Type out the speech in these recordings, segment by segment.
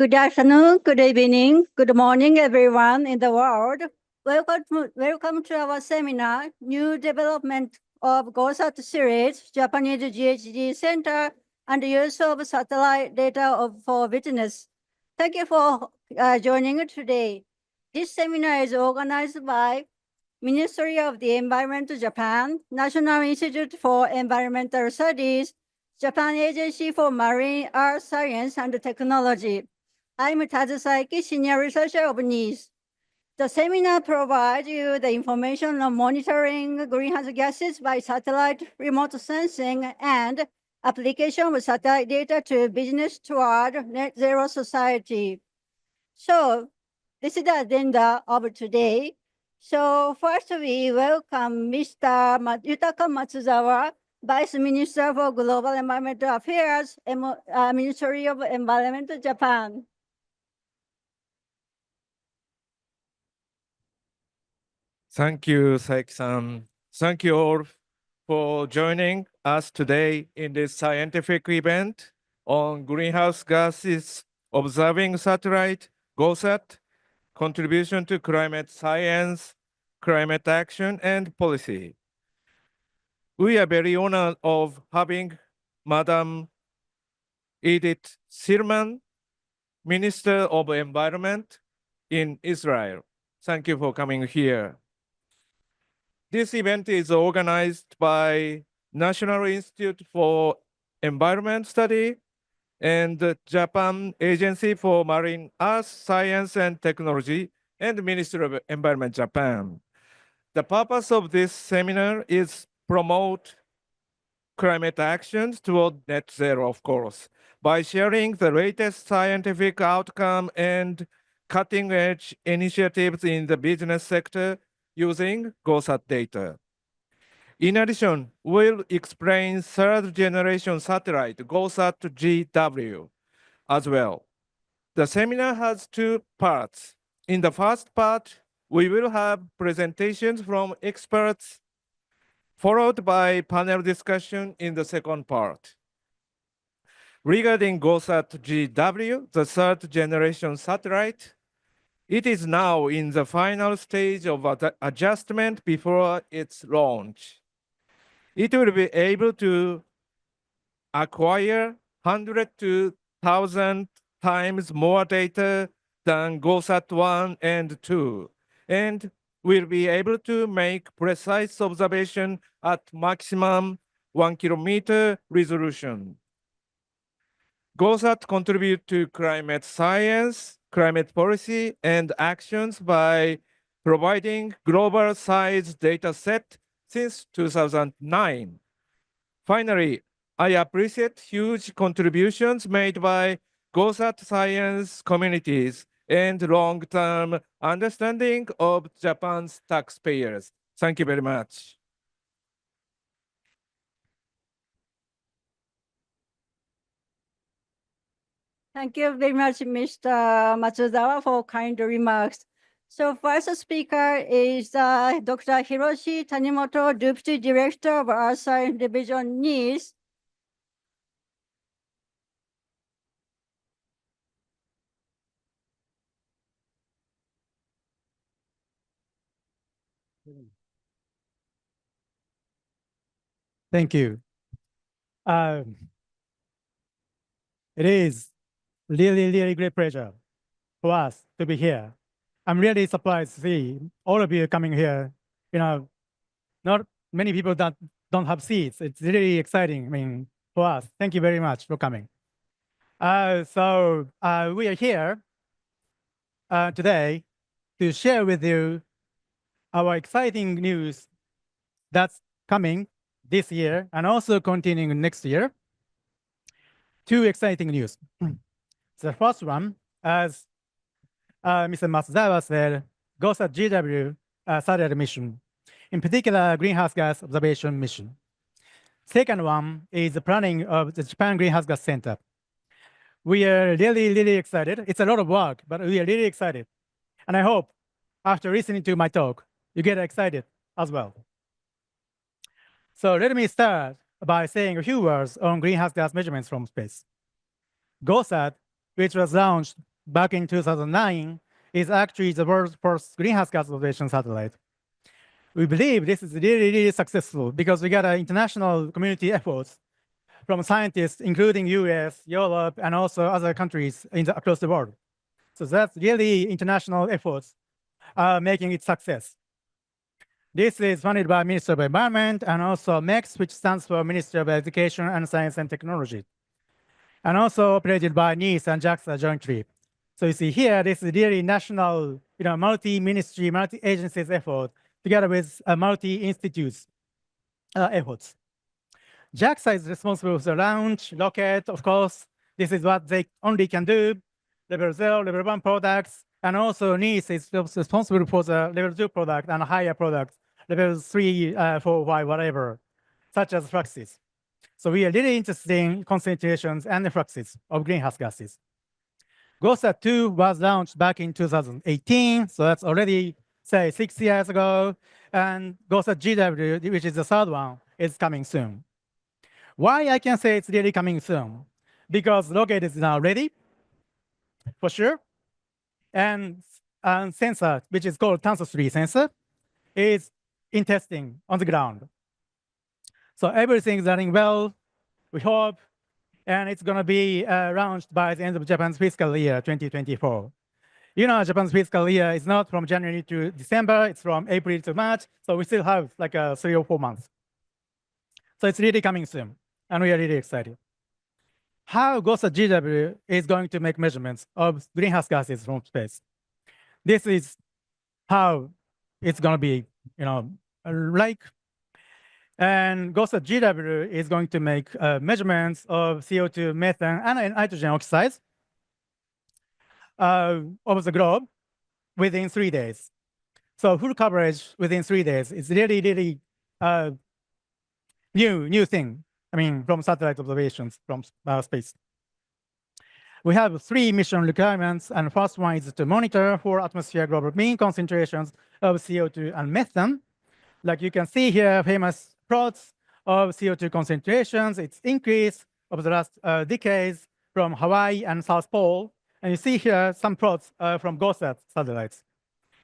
Good afternoon, good evening, good morning, everyone in the world. Welcome to our seminar, New Development of GOSAT Series, Japanese GHG Center, and Use of Satellite Data for Business. Thank you for joining today. This seminar is organized by Ministry of the Environment Japan, National Institute for Environmental Studies, Japan Agency for Marine Earth Science and Technology. I'm Tazu Saiki, Senior Researcher of NIES. The seminar provides you the information on monitoring greenhouse gases by satellite remote sensing and application of satellite data to business toward net zero society. So this is the agenda of today. So first we welcome Mr. Yutaka Matsuzawa, Vice Minister for Global Environmental Affairs, Ministry of Environment, Japan. Thank you, Saiki-san. Thank you all for joining us today in this scientific event on greenhouse gases observing satellite, GOSAT, contribution to climate science, climate action, and policy. We are very honored of having Madam Edith Silman, Minister of Environment in Israel. Thank you for coming here. This event is organized by National Institute for Environment Study and the Japan Agency for Marine Earth Science and Technology and Ministry of Environment Japan. The purpose of this seminar is promote climate actions toward net zero, of course, by sharing the latest scientific outcome and cutting-edge initiatives in the business sector using GOSAT data. In addition, we'll explain third-generation satellite, GOSAT GW, as well. The seminar has two parts. In the first part, we will have presentations from experts, followed by panel discussion in the second part. Regarding GOSAT GW, the third-generation satellite, it is now in the final stage of adjustment before its launch. It will be able to acquire 100 to 1,000 times more data than GOSAT 1 and 2, and will be able to make precise observation at maximum 1 kilometer resolution. GOSAT contribute to climate science, climate policy, and actions by providing global size data set since 2009. Finally, I appreciate huge contributions made by GOSAT science communities and long-term understanding of Japan's taxpayers. Thank you very much. Thank you very much, Mr. Matsuzawa, for kind remarks. So first speaker is Dr. Hiroshi Tanimoto, Deputy Director of Earth Science Division NIES. Thank you. It is really great pleasure for us to be here. I'm really surprised to see all of you coming here. You know, not many people that don't have seats. It's really exciting. I mean, for us. Thank you very much for coming. We are here today to share with you our exciting news that's coming this year and also continuing next year. Two exciting news. The first one, as Mr. Matsuzawa said, GOSAT GW satellite mission, in particular greenhouse gas observation mission. Second one is the planning of the Japan Greenhouse Gas Center. We are really excited. It's a lot of work, but we are really excited. And I hope after listening to my talk, you get excited as well. So let me start by saying a few words on greenhouse gas measurements from space. GOSAT, which was launched back in 2009 is actually the world's first greenhouse gas observation satellite. We believe this is really, really successful because we got international community efforts from scientists, including US, Europe, and also other countries across the world. So that's really international efforts making it success. This is funded by Ministry of Environment and also MEX, which stands for Ministry of Education and Science and Technology, and also operated by NIES and JAXA jointly. So you see here, this is really national, multi-ministry, multi-agencies effort together with multi-institutes efforts. JAXA is responsible for the launch, rocket, of course. This is what they only can do, level 0, level 1 products, and also NIES is responsible for the level 2 product and higher products, level 3, 4, 5, whatever, such as fluxes. So we are really interested in concentrations and the fluxes of greenhouse gases. GOSAT 2 was launched back in 2018, so that's already, say, 6 years ago. And GOSAT GW, which is the third one, is coming soon. Why I can say it's really coming soon? Because rocket is now ready, for sure. And sensor, which is called Tensor-3 sensor, is in testing on the ground. So everything is running well, we hope, and it's going to be launched by the end of Japan's fiscal year, 2024. Japan's fiscal year is not from January to December, it's from April to March, so we still have like 3 or 4 months. So it's really coming soon, and we are really excited. How GOSAT GW is going to make measurements of greenhouse gases from space. This is how it's going to be, like. And GOSAT GW is going to make measurements of CO2, methane, and nitrogen oxides of the globe within 3 days. So full coverage within 3 days is really, really new thing. From satellite observations from space. We have 3 mission requirements, and the first one is to monitor 4 atmosphere global mean concentrations of CO2 and methane. Like you can see here, famous plots of CO2 concentrations. It's increased over the last decades from Hawaii and South Pole. And you see here some plots from GOSAT satellites.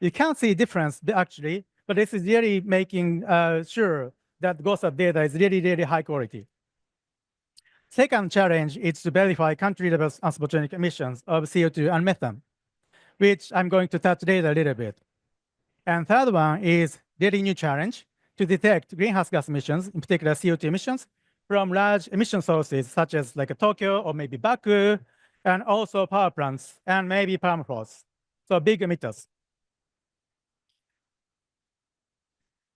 You can't see difference actually, but this is really making sure that GOSAT data is really, really high quality. Second challenge is to verify country-level anthropogenic emissions of CO2 and methane, which I'm going to touch later a little bit. And third one is really new challenge to detect greenhouse gas emissions, in particular CO2 emissions, from large emission sources such as like Tokyo or maybe Baku, and also power plants and maybe permafrost. So big emitters.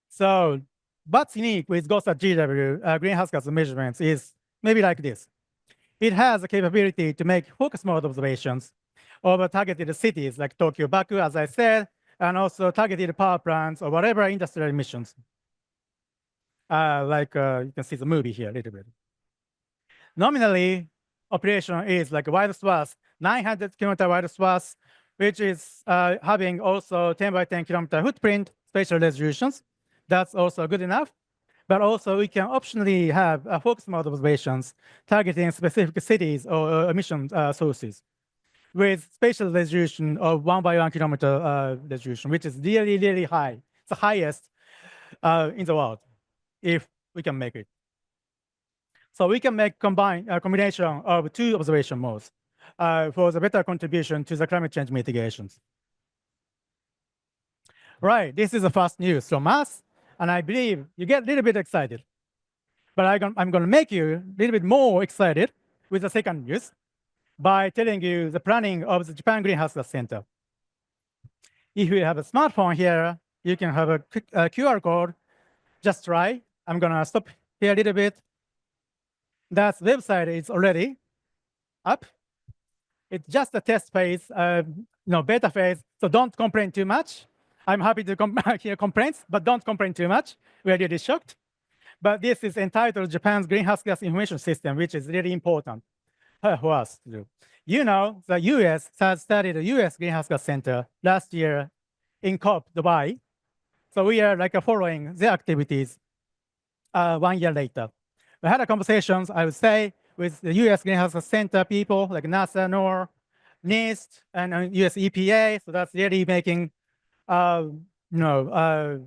So what's unique with GOSAT GW greenhouse gas measurements is maybe like this. It has the capability to make focus mode observations over targeted cities like Tokyo, Baku, as I said, and also targeted power plants or whatever industrial emissions. You can see the movie here a little bit. Nominally, operation is like a wide swath, 900-kilometer wide swath, which is having also 10 by 10 kilometer footprint, spatial resolutions. That's also good enough. But also we can optionally have focus mode observations targeting specific cities or emission sources with spatial resolution of 1 by 1 kilometer resolution, which is really, really high. It's the highest in the world, if we can make it. So we can make combination of 2 observation modes for the better contribution to the climate change mitigations. Right, this is the first news from us. And I believe you get a little bit excited. But I'm going to make you a little bit more excited with the second news by telling you the planning of the Japan Greenhouse Gas Center. If you have a smartphone here, you can have a quick QR code. Just try. I'm going to stop here a little bit. That website is already up. It's just a test phase, beta phase. So don't complain too much. I'm happy to hear complaints, but don't complain too much. We're really shocked. But this is entitled Japan's Greenhouse Gas Information System, which is really important for us to do. The US has started a US Greenhouse Gas Center last year in COP, Dubai. So we are following the activities 1 year later. We had conversations, I would say, with the US Greenhouse Gas Center people like NASA, NOAA, NIST and US EPA. So that's really making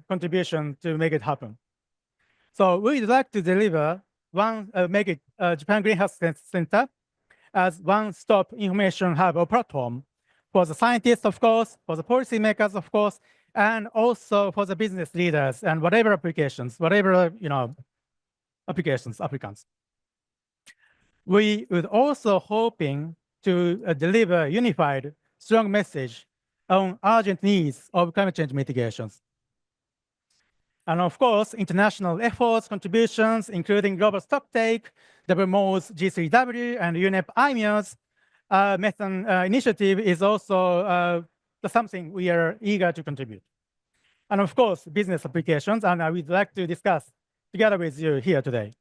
contribution to make it happen. So we'd like to deliver make it Japan Greenhouse Center as one-stop information hub or platform for the scientists, of course, for the policymakers, of course, and also for the business leaders and whatever applications, applicants. We would also hoping to deliver a unified, strong message on urgent needs of climate change mitigations. And of course, international efforts, contributions, including global stocktake, WMO's G3W, and UNEP IMEO's methane initiative is also something we are eager to contribute. And of course, business applications, and I would like to discuss together with you here today.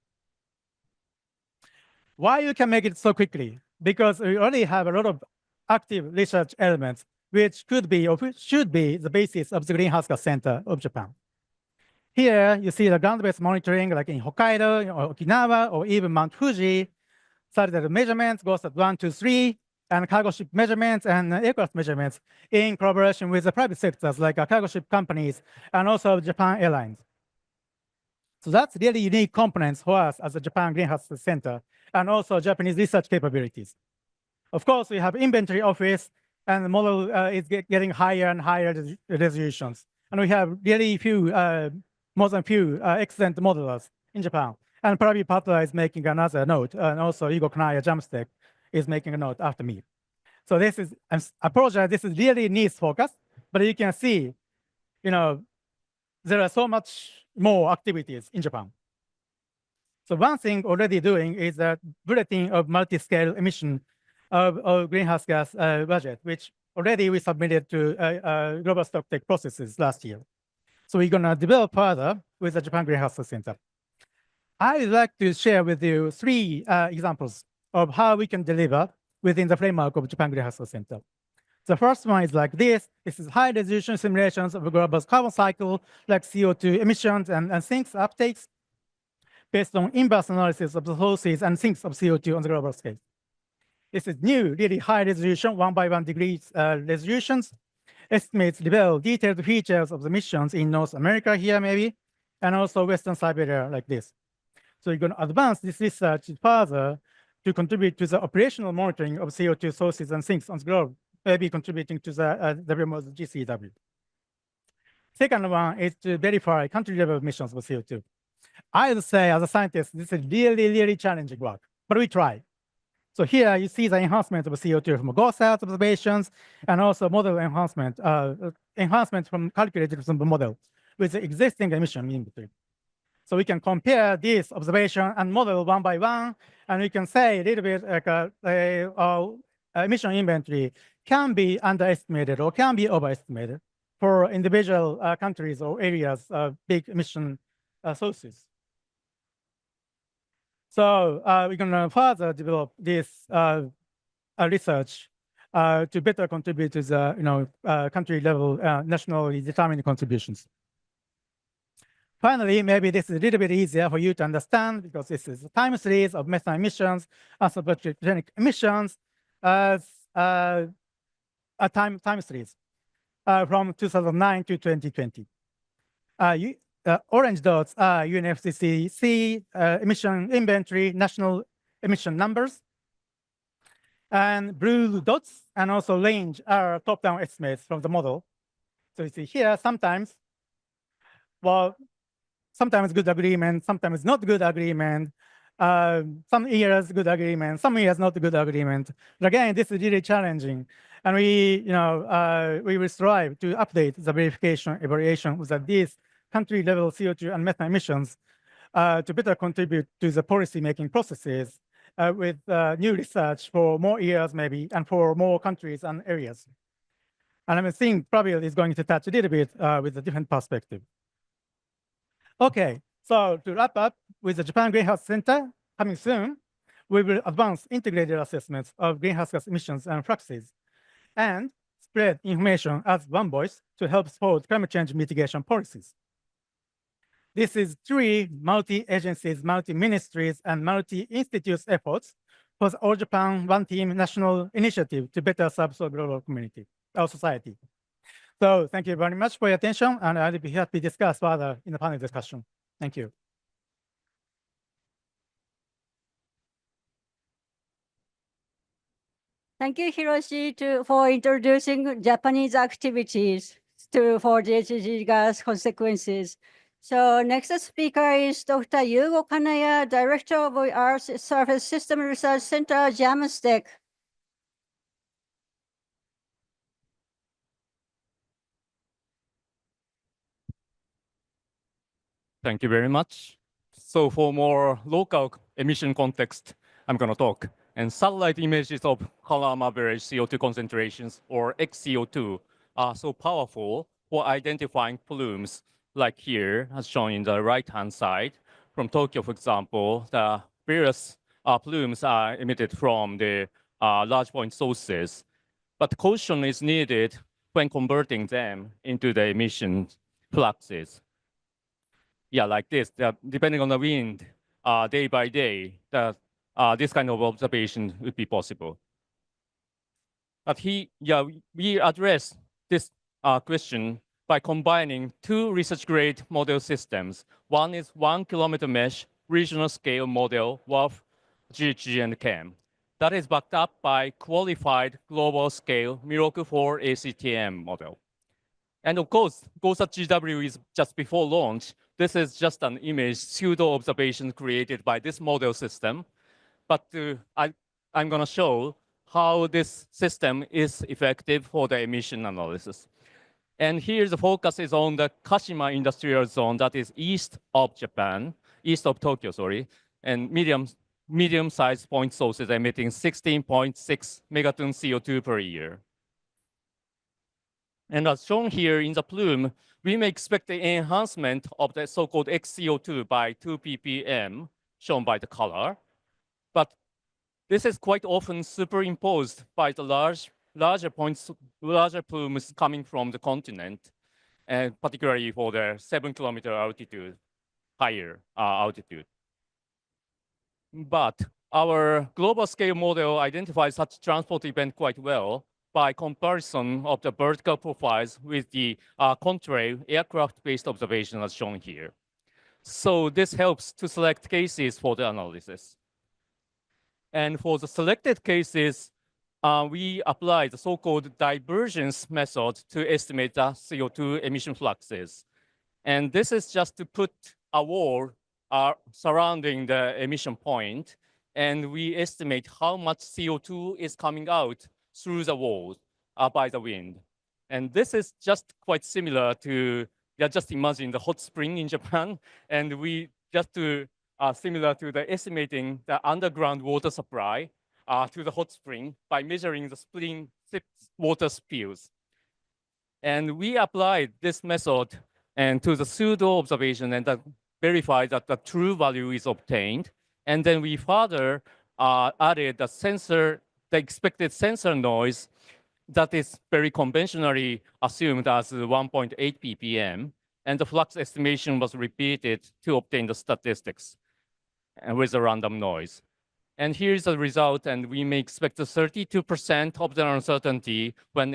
Why you can make it so quickly? Because we already have a lot of active research elements, which could be or should be the basis of the Greenhouse Gas Center of Japan. Here, you see the ground-based monitoring, like in Hokkaido, or Okinawa, or even Mount Fuji, satellite measurements, GOSAT 1, 2, 3, and cargo ship measurements and aircraft measurements in collaboration with the private sectors, like cargo ship companies, and also Japan Airlines. So that's really unique components for us as a Japan Greenhouse Center, and also Japanese research capabilities. Of course, we have inventory office, and the model is getting higher and higher resolutions. And we have really more than few excellent modelers in Japan. And probably Patla is making another note, and also Igor Knaya JAMSTEC is making a note after me. So this is, I apologize, this is really needs focused, but you can see, there are so much more activities in Japan. So one thing already doing is a bulletin of multi-scale emission of greenhouse gas budget, which already we submitted to global stocktake processes last year. So we're gonna develop further with the Japan Greenhouse Center. I would like to share with you 3 examples of how we can deliver within the framework of Japan Greenhouse Center. The first one is like this. This is high-resolution simulations of a global carbon cycle, like CO2 emissions and sinks uptakes, based on inverse analysis of the sources and sinks of CO2 on the global scale. This is new, really high-resolution, 1 by 1 degrees resolutions, estimates reveal detailed features of the emissions in North America here, maybe, and also Western Siberia, like this. So you're going to advance this research further to contribute to the operational monitoring of CO2 sources and sinks on the globe, maybe contributing to the WMO's GCW. Second one is to verify country-level emissions of CO2. I would say, as a scientist, this is really, really challenging work, but we try. So here you see the enhancement of CO2 from GOSAT observations, and also model enhancement from calculated from the model with the existing emission inventory. So we can compare this observation and model 1 by 1, and we can say a little bit like emission inventory can be underestimated or can be overestimated for individual countries or areas of big emission sources. So we're going to further develop this research to better contribute to the country level nationally determined contributions. Finally, maybe this is a little bit easier for you to understand because this is a time series of methane emissions, anthropogenic emissions as a time series from 2009 to 2020. Orange dots are UNFCCC emission inventory, national emission numbers. And blue dots and also range are top-down estimates from the model. So you see here, sometimes good agreement, sometimes not good agreement, some years good agreement, some years not good agreement. But again, this is really challenging. And we will strive to update the verification evaluation with these country-level CO2 and methane emissions to better contribute to the policy-making processes with new research for more years, maybe, and for more countries and areas. And I think Prabir is going to touch a little bit with a different perspective. Okay, so to wrap up with the Japan Greenhouse Center coming soon, we will advance integrated assessments of greenhouse gas emissions and fluxes and spread information as one voice to help support climate change mitigation policies. This is 3 multi-agencies, multi-ministries, and multi-institutes efforts for the All Japan One Team national initiative to better serve the global community, our society. So thank you very much for your attention, and I'll be happy to discuss further in the panel discussion. Thank you. Thank you, Hiroshi, for introducing Japanese activities for GHG gas consequences. So next speaker is Dr. Yugo Kanaya, Director of Earth Surface System Research Center, JAMSTEC. Thank you very much. So for more local emission context, I'm going to talk. And satellite images of column average CO2 concentrations, or XCO2, are so powerful for identifying plumes, like here, as shown in the right-hand side. From Tokyo, for example, the various plumes are emitted from the large point sources. But caution is needed when converting them into the emission fluxes. Yeah, like this, depending on the wind, day by day, this kind of observation would be possible. But we address this question by combining two research-grade model systems. One is 1 kilometer mesh regional scale model of GHG and CHEM. That is backed up by qualified global scale Miroku 4 ACTM model. And of course, GOSAT GW is just before launch. This is just an image pseudo observation created by this model system. But I'm going to show how this system is effective for the emission analysis. And here the focus is on the Kashima industrial zone that is east of Japan, east of Tokyo, sorry, and medium-sized point sources emitting 16.6 megaton CO2 per year. And as shown here in the plume, we may expect the enhancement of the so-called XCO2 by 2 ppm, shown by the color. But this is quite often superimposed by the larger plumes coming from the continent, and particularly for the 7-kilometer altitude, higher altitude. But our global scale model identifies such transport event quite well by comparison of the vertical profiles with the contrary aircraft-based observation as shown here. So this helps to select cases for the analysis. And for the selected cases, we apply the so-called divergence method to estimate the CO2 emission fluxes. And this is just to put a wall surrounding the emission point, and we estimate how much CO2 is coming out through the walls by the wind. And this is just quite similar to, just imagine the hot spring in Japan, and we just similar to the estimating the underground water supply to the hot spring by measuring the spring water spills. And we applied this method and to the pseudo observation and verify that the true value is obtained. And then we further added the expected sensor noise that is very conventionally assumed as 1.8 ppm. And the flux estimation was repeated to obtain the statistics with a random noise. And here's the result, and we may expect a 32% of the uncertainty when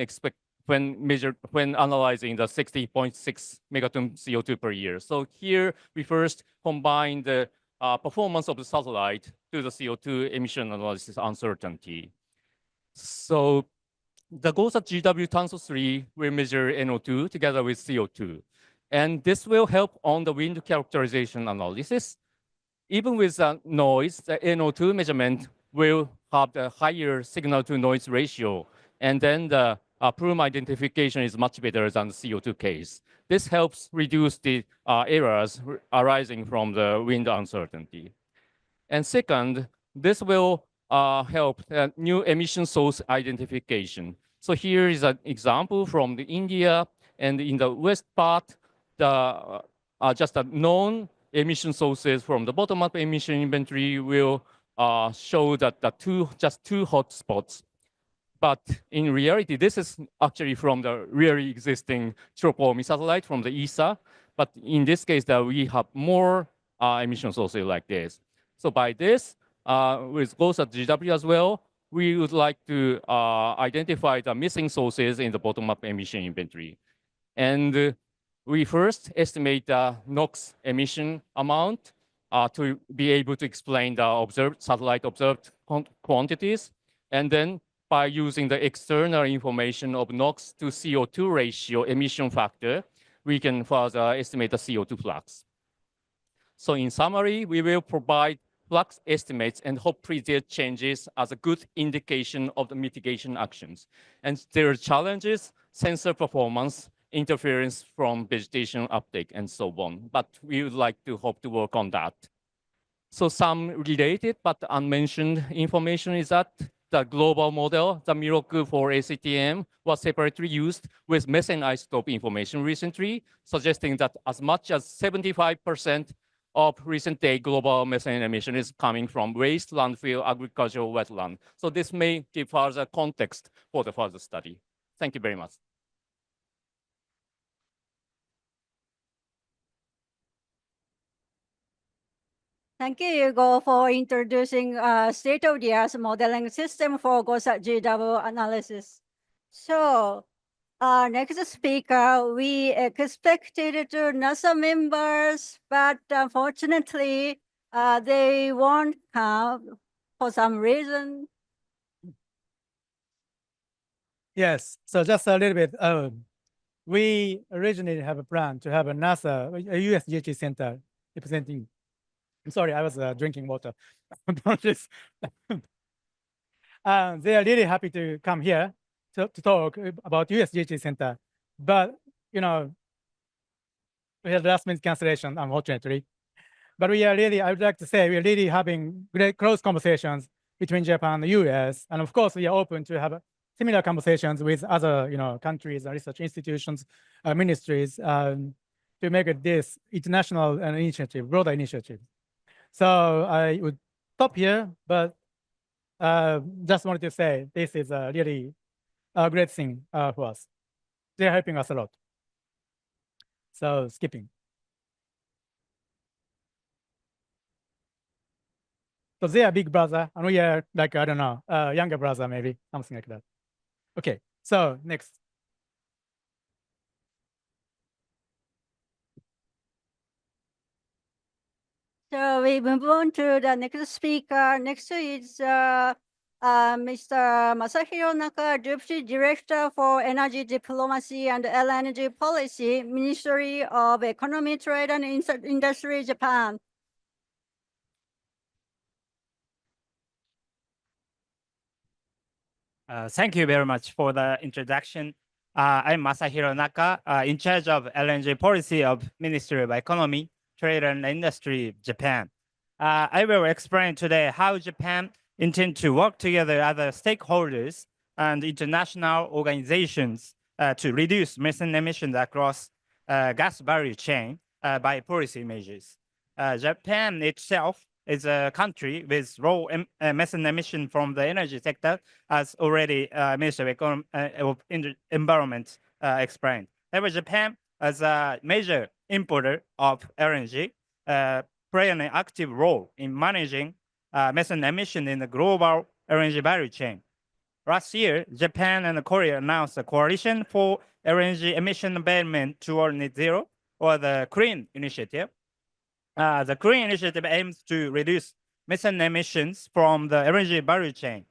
analyzing the 60.6 megaton CO2 per year. So here we first combine the performance of the satellite to the CO2 emission analysis uncertainty. So the GOSAT GW Tanso 3 will measure NO2 together with CO2. And this will help on the wind characterization analysis. Even with the noise, the NO2 measurement will have the higher signal-to-noise ratio. And then the plume identification is much better than the CO2 case. This helps reduce the errors arising from the wind uncertainty. And second, this will help new emission source identification. So here is an example from the India, and in the west part, just a known emission sources from the bottom-up emission inventory will show that just two hot spots. But in reality, this is actually from the really existing TROPOMI satellite from the ESA. But in this case, we have more emission sources like this. So by this, with GOSAT GW as well, we would like to identify the missing sources in the bottom-up emission inventory. And we first estimate the NOx emission amount to be able to explain the satellite observed quantities. And then by using the external information of NOx to CO2 ratio emission factor, we can further estimate the CO2 flux. So in summary, we will provide flux estimates and hopefully their changes as a good indication of the mitigation actions. And there are challenges, sensor performance, interference from vegetation uptake, and so on. But we would like to hope to work on that. So some related but unmentioned information is that the global model, the Miroku for ACTM, was separately used with methane isotope information recently, suggesting that as much as 75% of recent day global methane emission is coming from waste, landfill, agricultural wetland. So this may give further context for the further study. Thank you very much. Thank you, Hugo, for introducing a state-of-the-art modeling system for GOSAT GW analysis. So, our next speaker, we expected to NASA members, but unfortunately, they won't come for some reason. Yes, so just a little bit. We originally have a plan to have a NASA, a US GHG center representing. I'm sorry, I was drinking water. Apologies. They are really happy to come here to talk about US GHG center, but we had last minute cancellation, unfortunately. But we are really, I would like to say, we are really having great close conversations between Japan and the US, and of course, we are open to have similar conversations with other, countries and research institutions, ministries, to make it this international initiative, broader initiative. So I would stop here, but just wanted to say this is a really a great thing for us. They're helping us a lot. So skipping. So they are big brother, and we are like, I don't know, younger brother, maybe, something like that. Okay, so next. So we move on to the next speaker. Next is Mr. Masahiro Naka, Deputy Director for Energy Diplomacy and LNG Policy, Ministry of Economy, Trade and Industry, Japan. Thank you very much for the introduction. I'm Masahiro Naka, in charge of LNG policy of Ministry of Economy, Trade and Industry, Japan. I will explain today how Japan intends to work together other stakeholders and international organizations to reduce methane emissions across gas value chain by policy measures. Japan itself is a country with low methane emission from the energy sector, as already Minister of Environment explained. However, Japan, as a major importer of LNG, play an active role in managing methane emission in the global LNG value chain. Last year, Japan and Korea announced a coalition for LNG emission abatement toward net zero, or the Korean initiative. The Korean initiative aims to reduce methane emissions from the LNG value chain.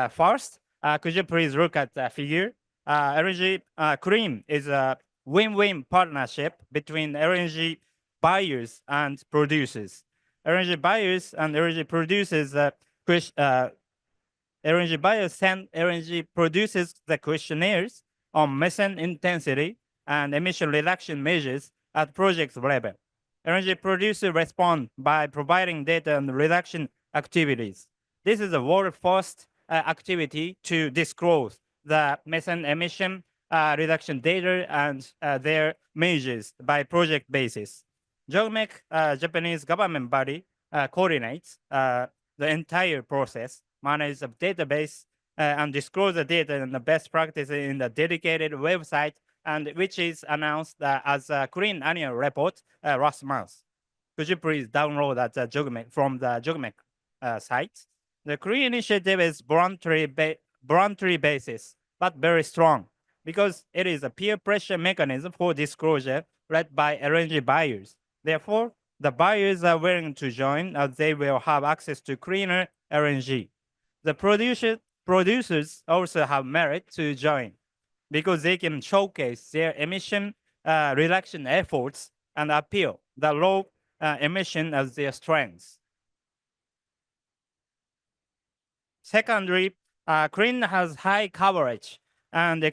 First, could you please look at the figure? LNG Korean is a win-win partnership between LNG buyers and producers. LNG buyers and LNG producers, LNG buyers send LNG producers the questionnaires on methane intensity and emission reduction measures at project level. LNG producers respond by providing data on reduction activities. This is the world first activity to disclose the methane emission reduction data and their measures by project basis. JOGMEC, Japanese government body, coordinates the entire process, manages the database, and disclose the data and the best practices in the dedicated website, and which is announced as a Korean annual report last month. Could you please download that JOGMEC from the JOGMEC side. The Korean initiative is voluntary basis, but very strong because it is a peer pressure mechanism for disclosure led by LNG buyers. Therefore, the buyers are willing to join as they will have access to cleaner LNG. The producers also have merit to join because they can showcase their emission reduction efforts and appeal the low emission as their strengths. Secondly, clean has high coverage and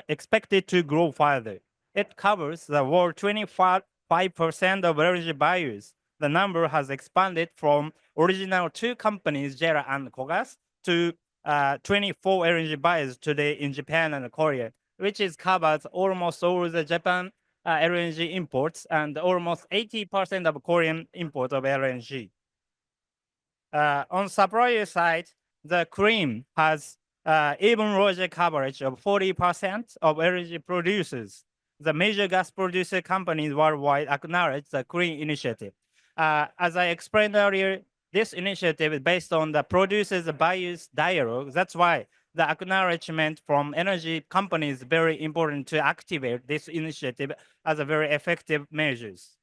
expected to grow further. It covers the world 25% of LNG buyers. The number has expanded from original 2 companies, JERA and KOGAS, to 24 LNG buyers today in Japan and Korea, which is covers almost all the Japan LNG imports and almost 80% of Korean import of LNG. On supplier side, the cream has even larger coverage of 40% of LNG producers. The major gas producer companies worldwide acknowledge the Green Initiative. As I explained earlier, this initiative is based on the producers buyers dialogue. That's why the acknowledgement from energy companies is very important to activate this initiative as a very effective measures.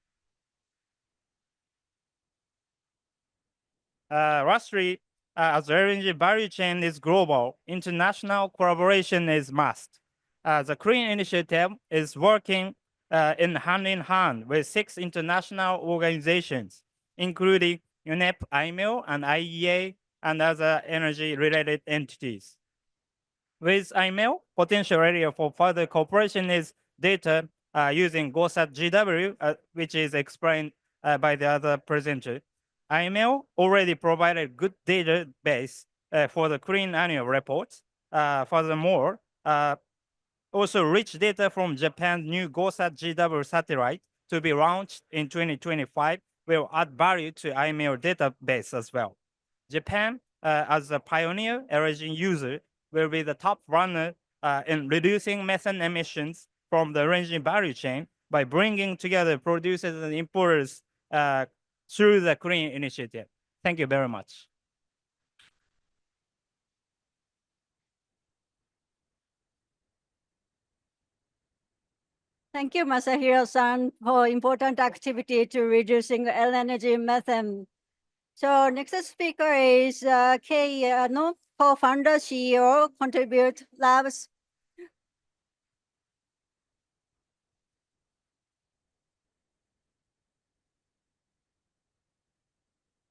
Lastly, as the LNG value chain is global, international collaboration is must. The Korean initiative is working in hand with 6 international organizations, including UNEP, IMO, and IEA, and other energy-related entities. With IMO, potential area for further cooperation is data using GOSAT GW, which is explained by the other presenter. IMO already provided good database for the Korean annual reports. Furthermore, also rich data from Japan's new GOSAT GW satellite to be launched in 2025 will add value to IMO database as well. Japan, as a pioneer LNG user, will be the top runner in reducing methane emissions from the LNG value chain by bringing together producers and importers through the Korean initiative. Thank you very much. Thank you, Masahiro-san, for important activity to reducing LNG methane. So next speaker is Kei Yano, co-founder, CEO, Contribute Labs.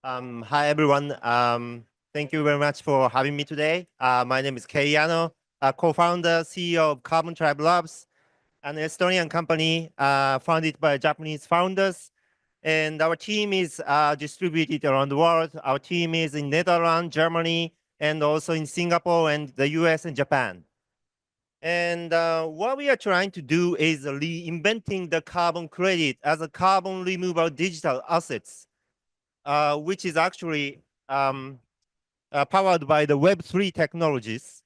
Hi, everyone. Thank you very much for having me today. My name is Kei Yano, co-founder, CEO of Carbon Tribe Labs, an Estonian company founded by Japanese founders. And our team is distributed around the world. Our team is in Netherlands, Germany, and also in Singapore and the US and Japan. And what we are trying to do is reinventing the carbon credit as a carbon removal digital assets, which is actually powered by the Web3 technologies.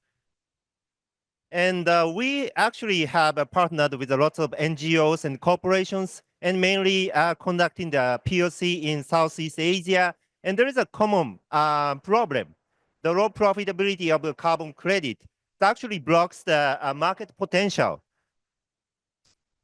And we actually have partnered with a lot of NGOs and corporations, and mainly conducting the POC in Southeast Asia. And there is a common problem. The low profitability of the carbon credit actually blocks the market potential.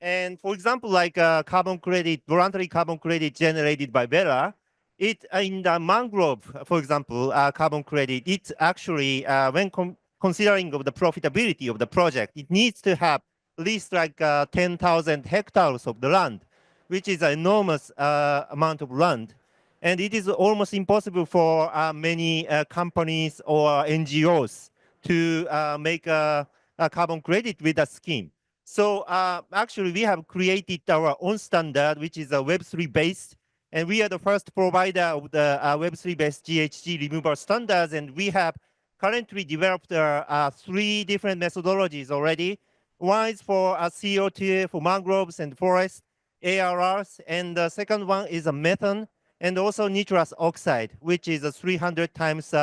And for example, like carbon credit, voluntary carbon credit generated by Vera, it in the mangrove, for example, carbon credit, it actually, when considering of the profitability of the project, it needs to have at least like 10,000 hectares of the land, which is an enormous amount of land. And it is almost impossible for many companies or NGOs to make a carbon credit with a scheme. So actually, we have created our own standard, which is a Web3 based. And we are the first provider of the Web3 based GHG removal standards. And we have currently developed 3 different methodologies already. One is for CO2 for mangroves and forests, ARRs. And the second one is a methane and also nitrous oxide, which is a 300 times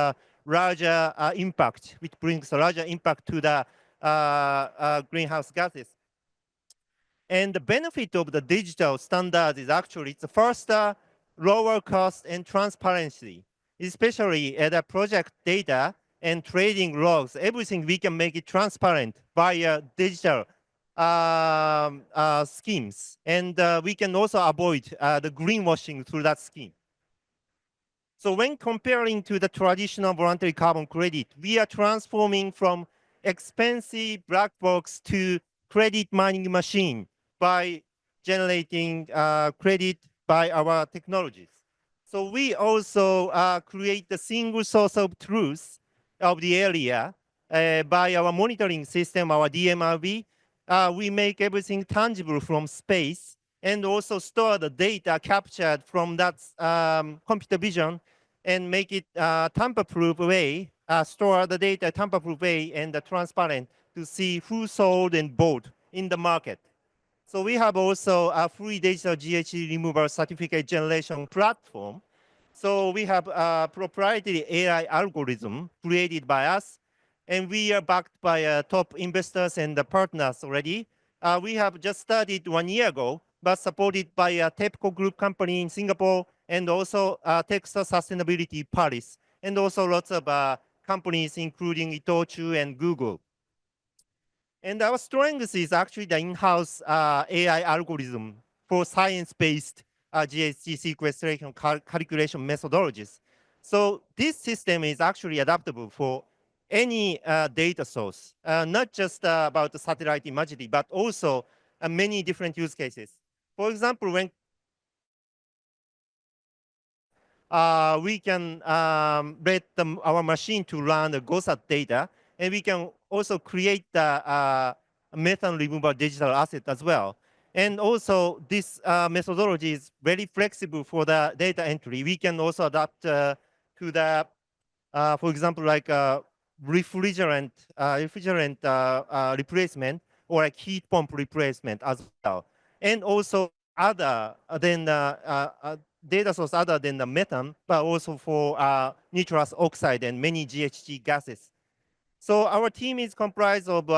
larger impact, which brings a larger impact to the greenhouse gases. And the benefit of the digital standard is actually it's the first lower cost and transparency. especially the project data and trading logs, everything we can make it transparent via digital schemes. And we can also avoid the greenwashing through that scheme. So when comparing to the traditional voluntary carbon credit, we are transforming from expensive black box to credit mining machine by generating credit by our technologies. So we also create the single source of truth of the area by our monitoring system, our DMRV. We make everything tangible from space and also store the data captured from that computer vision and make it tamper-proof way, store the data tamper-proof way and transparent to see who sold and bought in the market. So we have also a free digital GHG removal certificate generation platform. So we have a proprietary AI algorithm created by us, and we are backed by top investors and partners already. We have just started 1 year ago, but supported by a TEPCO group company in Singapore and also Texas Sustainability Paris, and also lots of companies including Itochu and Google. And our strength is actually the in-house AI algorithm for science-based GHG sequestration calculation methodologies. So this system is actually adaptable for any data source, not just about the satellite imagery, but also many different use cases. For example, when we can let our machine to run the GOSAT data, and we can also create the methane removal digital asset as well. And also, this methodology is very flexible for the data entry. We can also adapt to the, for example, like refrigerant replacement or like heat pump replacement as well. And also other than data source other than the methane, but also for nitrous oxide and many GHG gases. So our team is comprised of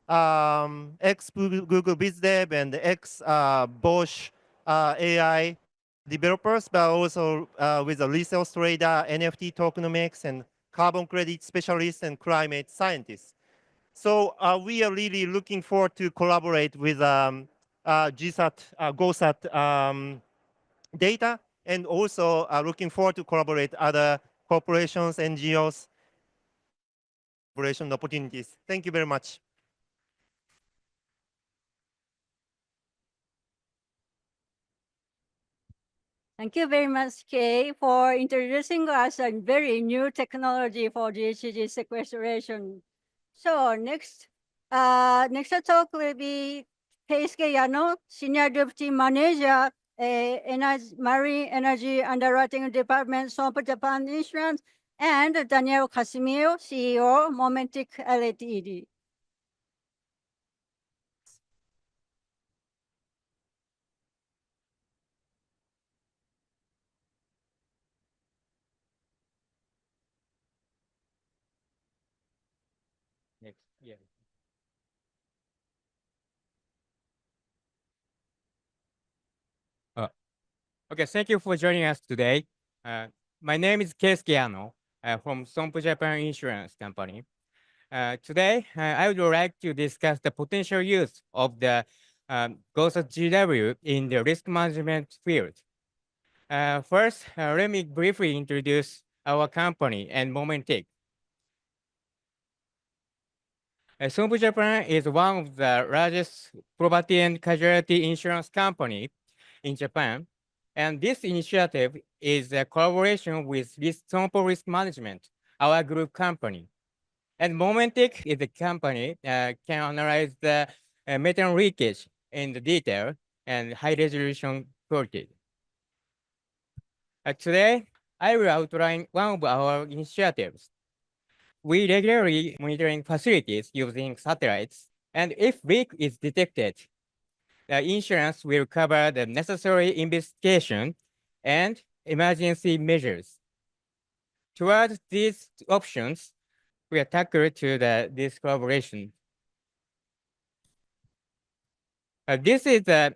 ex-Google BizDev and ex-Bosch AI developers, but also with a resource trader, NFT tokenomics, and carbon credit specialists and climate scientists. So we are really looking forward to collaborate with GOSAT data, and also looking forward to collaborate other corporations, NGOs, collaboration opportunities. Thank you very much. Thank you very much, Kay, for introducing us a very new technology for GHG sequestration. So next talk will be Keisuke Yano, Senior Deputy Manager, Marine Energy Underwriting Department, Sompo Japan Insurance, and Daniel Casimiro, CEO, Momentic Ltd. Next, yeah. Okay, thank you for joining us today. My name is Keisuke Yano from Sompo Japan Insurance Company. Today, I would like to discuss the potential use of the GOSAT GW in the risk management field. First, let me briefly introduce our company and Momentic. Sompo Japan is one of the largest property and casualty insurance company in Japan. And this initiative is a collaboration with Sompo Risk Management, our group company. And Momentic is a company that can analyze the methane leakage in the detail and high resolution quality. Today, I will outline one of our initiatives. We regularly monitoring facilities using satellites, and if leak is detected, the insurance will cover the necessary investigation and emergency measures. Towards these options, we are tackled to this collaboration. This is a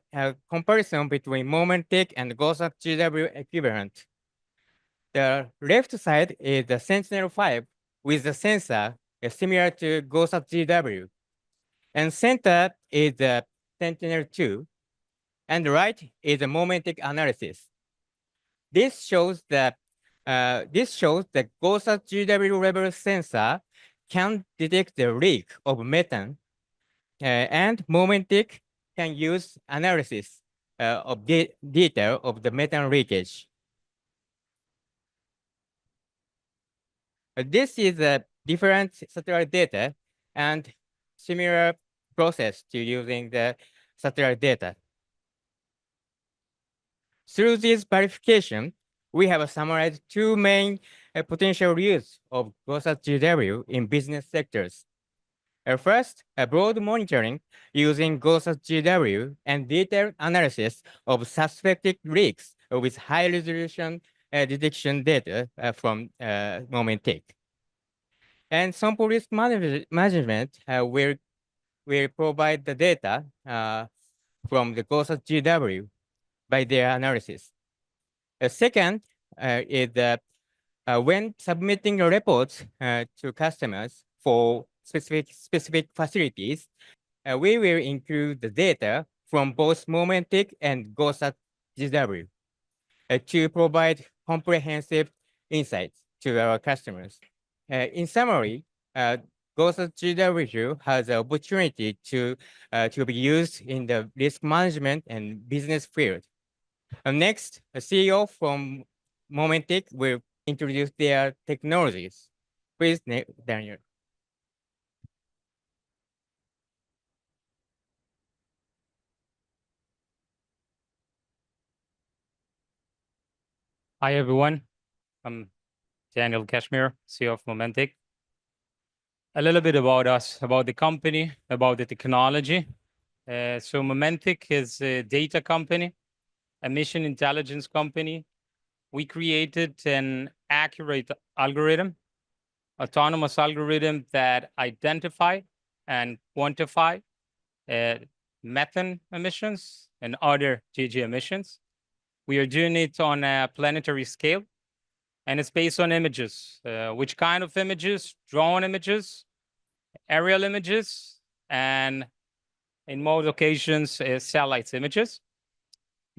comparison between Momentic and GOSAT GW equivalent. The left side is the Sentinel-5 with the sensor similar to GOSAT GW. And center is the Sentinel-2. And the right is the momentic analysis. This shows that the GOSAT GW level sensor can detect the leak of methane, and momentic can use analysis of the detail of the methane leakage. This is a different satellite data and similar process to using the satellite data. Through this verification, we have summarized two main potential use of GOSAT GW in business sectors. First, broad monitoring using GOSAT GW and detailed analysis of suspected leaks with high resolution detection data from momentic. And sample risk management will provide the data from the GOSAT GW by their analysis. Second is that when submitting reports to customers for specific facilities, we will include the data from both momentic and GOSAT GW to provide comprehensive insights to our customers. In summary, GOSAT GW has the opportunity to be used in the risk management and business field. Next, a CEO from momentic will introduce their technologies. Please, Daniel. Hi, everyone. I'm Daniel Kashmir, CEO of momentic. A little bit about us, about the company, about the technology. So momentic is a data company, a mission intelligence company. We created an accurate algorithm, autonomous algorithm that identify and quantify methane emissions and other GHG emissions. We are doing it on a planetary scale, and it's based on images. Which kind of images? Drone images, aerial images, and in most occasions, satellites images.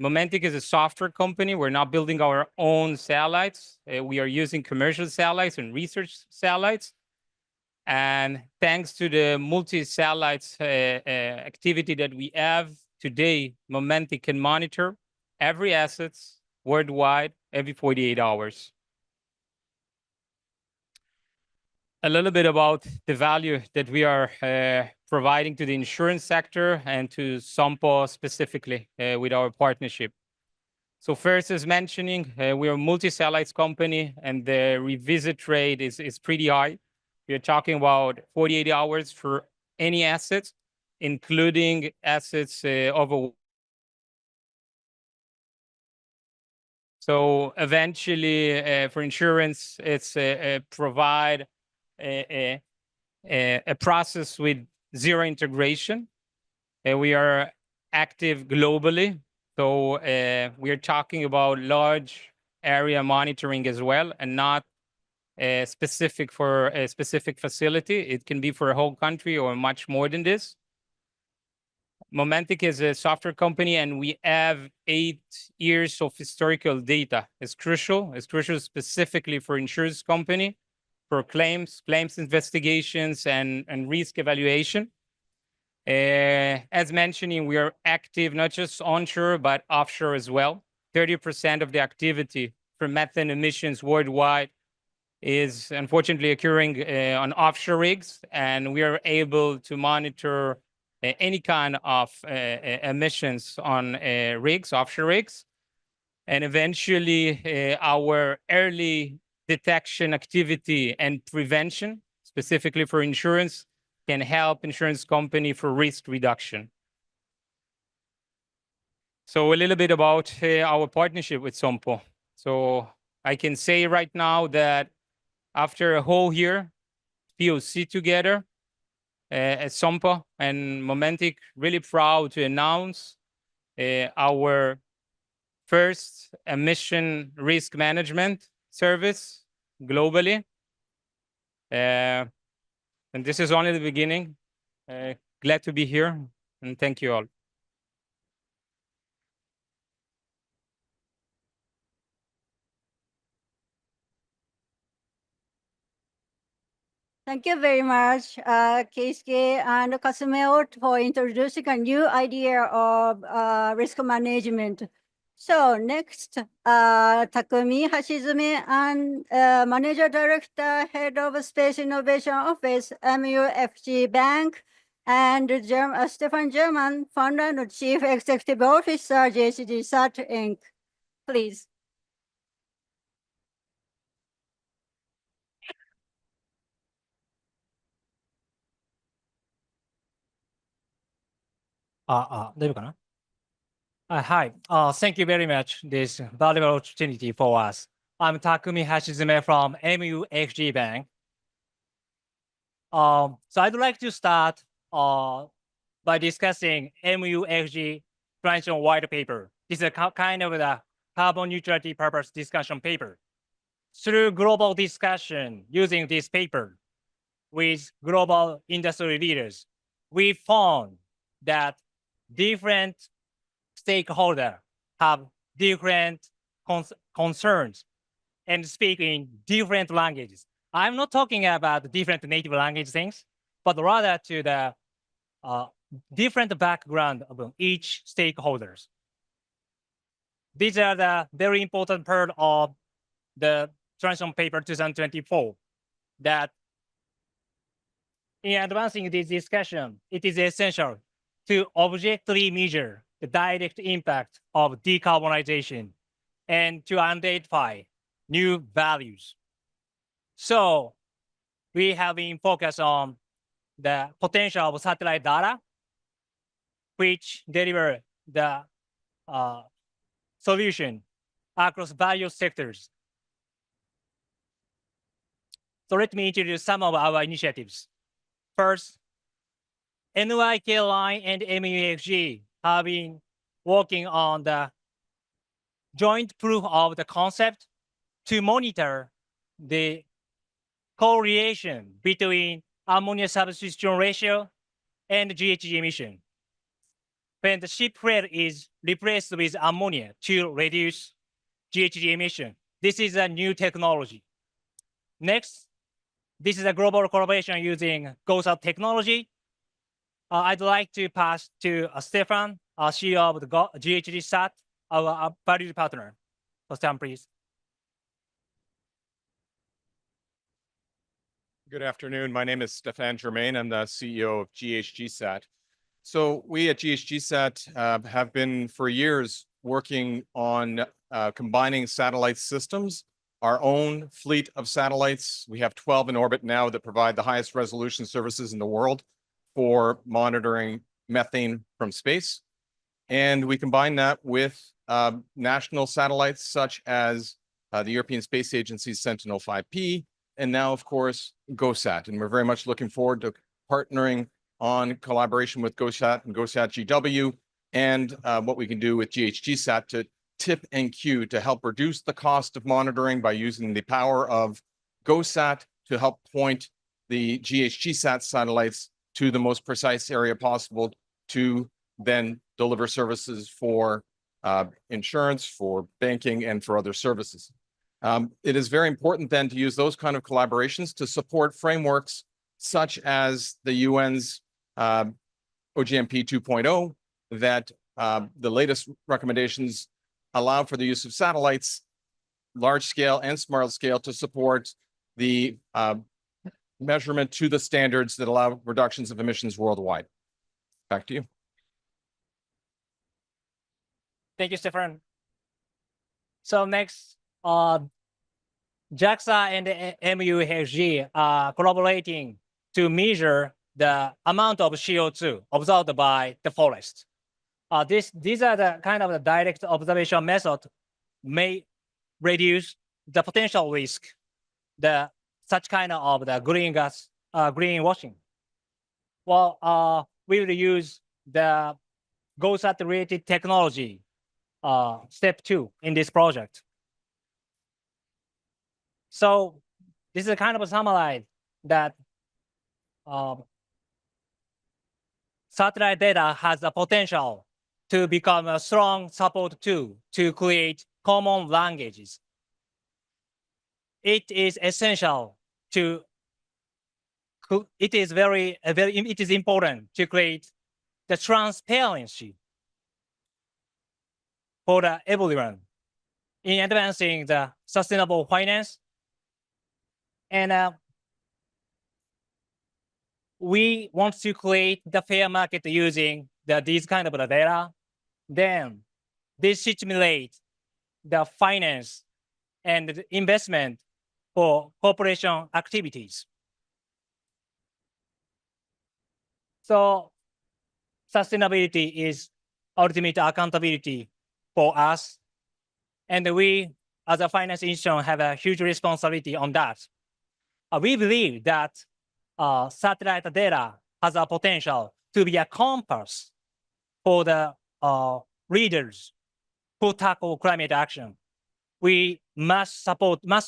momentic is a software company. We're not building our own satellites. We are using commercial satellites and research satellites. And thanks to the multi-satellites activity that we have today, momentic can monitor every asset worldwide every 48 hours. A little bit about the value that we are providing to the insurance sector and to Sompo specifically with our partnership. So first, as mentioning, we are a multi-satellites company, and the revisit rate is pretty high. We are talking about 48 hours for any assets, including assets over. So eventually, for insurance, it's provide a process with zero integration. We are active globally. So we are talking about large area monitoring as well, and not specific for a specific facility. It can be for a whole country or much more than this. momentic is a software company, and we have 8 years of historical data. It's crucial. It's crucial specifically for insurance company, for claims investigations, and risk evaluation. As mentioning, we are active not just onshore, but offshore as well. 30% of the activity for methane emissions worldwide is unfortunately occurring on offshore rigs, and we are able to monitor any kind of emissions on rigs, offshore rigs. And eventually, our early detection activity and prevention, specifically for insurance, can help insurance company for risk reduction. So a little bit about our partnership with Sompo. So I can say right now that after a whole year POC together at Sompo and momentic, really proud to announce our first emission risk management service globally. And this is only the beginning. Glad to be here, and thank you all. Thank you very much, Keisuke and Kasumeo, for introducing a new idea of risk management. So next, Takumi Hashizume, and Manager Director, Head of Space Innovation Office, MUFG Bank, and Stefan German, Founder and Chief Executive Officer, GHG Inc. Please. Hi, thank you very much. This valuable opportunity for us. I'm Takumi Hashizume from MUFG Bank. So I'd like to start by discussing MUFG transition white paper. This is a kind of the carbon neutrality purpose discussion paper. Through global discussion using this paper with global industry leaders, we found that different stakeholders have different concerns and speak in different languages. I'm not talking about different native language things, but rather to the different background of each stakeholders. These are the very important part of the transition paper 2024, that in advancing this discussion, it is essential to objectively measure the direct impact of decarbonization and to identify new values. So we have been focused on the potential of satellite data, which deliver the solution across various sectors. So let me introduce some of our initiatives. First, NYK Line and MUFG have been working on the joint proof of the concept to monitor the correlation between ammonia substitution ratio and GHG emission. When the ship fuel is replaced with ammonia to reduce GHG emission, this is a new technology. Next, this is a global collaboration using GOSAT technology. I'd like to pass to Stefan, CEO of the GHG SAT, our valued partner. So Stefan, please. Good afternoon. My name is Stefan Germain. I'm the CEO of GHG SAT. So we at GHG SAT have been for years working on combining satellite systems, our own fleet of satellites. We have 12 in orbit now that provide the highest resolution services in the world for monitoring methane from space. And we combine that with national satellites such as the European Space Agency's Sentinel-5P, and now, of course, GOSAT. And we're very much looking forward to partnering on collaboration with GOSAT and GOSAT GW, and what we can do with GHG SAT to tip and cue to help reduce the cost of monitoring by using the power of GOSAT to help point the GHG SAT satellites to the most precise area possible to then deliver services for insurance, for banking, and for other services. It is very important then to use those kind of collaborations to support frameworks such as the UN's OGMP 2.0, that the latest recommendations allow for the use of satellites, large scale and small scale, to support the measurement to the standards that allow reductions of emissions worldwide. Back to you. Thank you, Stefan. So next, JAXA and MUFG are collaborating to measure the amount of CO2 absorbed by the forest. These are the kind of the direct observation method may reduce the potential risk, such kind of the greenwashing. Well, we will use the GOSAT related technology, step 2 in this project. So this is a kind of a summary that satellite data has the potential to become a strong support tool to create common languages. It is essential to, it is important to create the transparency for everyone in advancing the sustainable finance. And we want to create the fair market using these kind of data. Then this stimulates the finance and the investment for corporation activities. So sustainability is ultimate accountability for us. And we, as a finance institution, have a huge responsibility on that. We believe that satellite data has a potential to be a compass for the leaders who tackle climate action. We must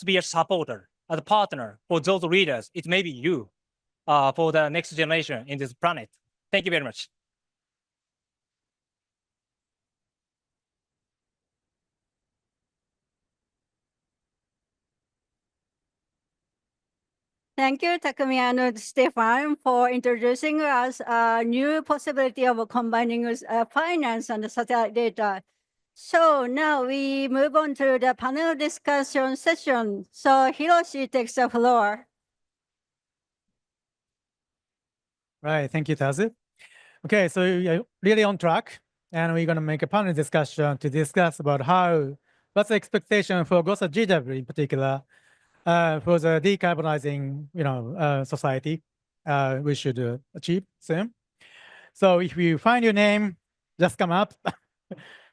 be a supporter, a partner for those leaders. It may be you for the next generation in this planet. Thank you very much. Thank you, Takumi and Stefan, for introducing us a new possibility of combining finance and satellite data. So now we move on to the panel discussion session. So Hiroshi takes the floor. Right, thank you, Tazu. Okay, so you're really on track, and we're going to make a panel discussion to discuss about what's the expectation for GOSAT GW in particular for the decarbonizing, society we should achieve soon. So if you find your name, just come up.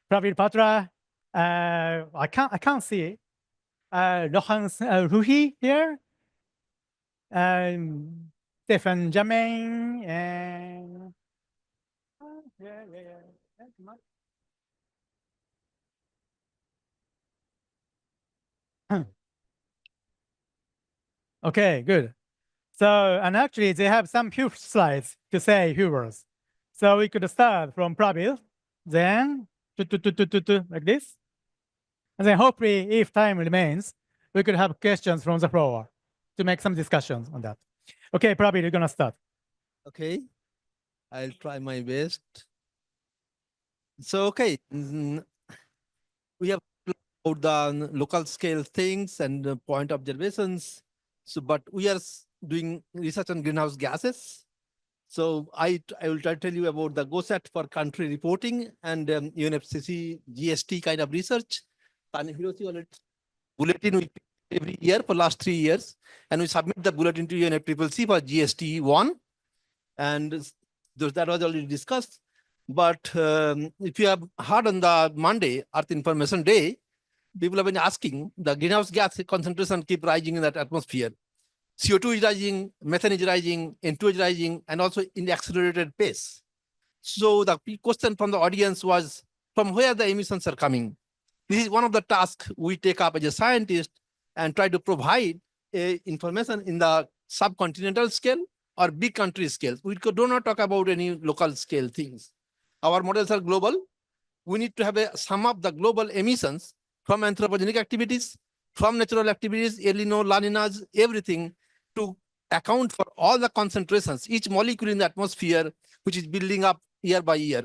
Pravir Patra, I can't see it. Rohan Ruhi here. Stefan Jamain and Okay, good. So, and actually they have some few slides to say few words. So we could start from Pravir, then like this. And then hopefully, if time remains, we could have questions from the floor to make some discussions on that. Okay, Pravir, you're gonna start. Okay, I'll try my best. So, okay, we have about the local scale things and point observations. So, but we are doing research on greenhouse gases. So I will try to tell you about the GOSAT for country reporting and UNFCCC GST kind of research. And bulletin we every year for last 3 years, and we submit the bulletin to UNFCCC for GST 1, and that was already discussed. But if you have heard on the Monday, Earth Information Day, people have been asking the greenhouse gas concentration keep rising in that atmosphere. CO2 is rising, methane is rising, N2 is rising, and also in the accelerated pace. So the question from the audience was, from where the emissions are coming? This is one of the tasks we take up as a scientist and try to provide information in the subcontinental scale or big country scale. We do not talk about any local scale things. Our models are global. We need to have a sum of the global emissions from anthropogenic activities, from natural activities, El Nino, La Niñas, everything, to account for all the concentrations, each molecule in the atmosphere, which is building up year by year.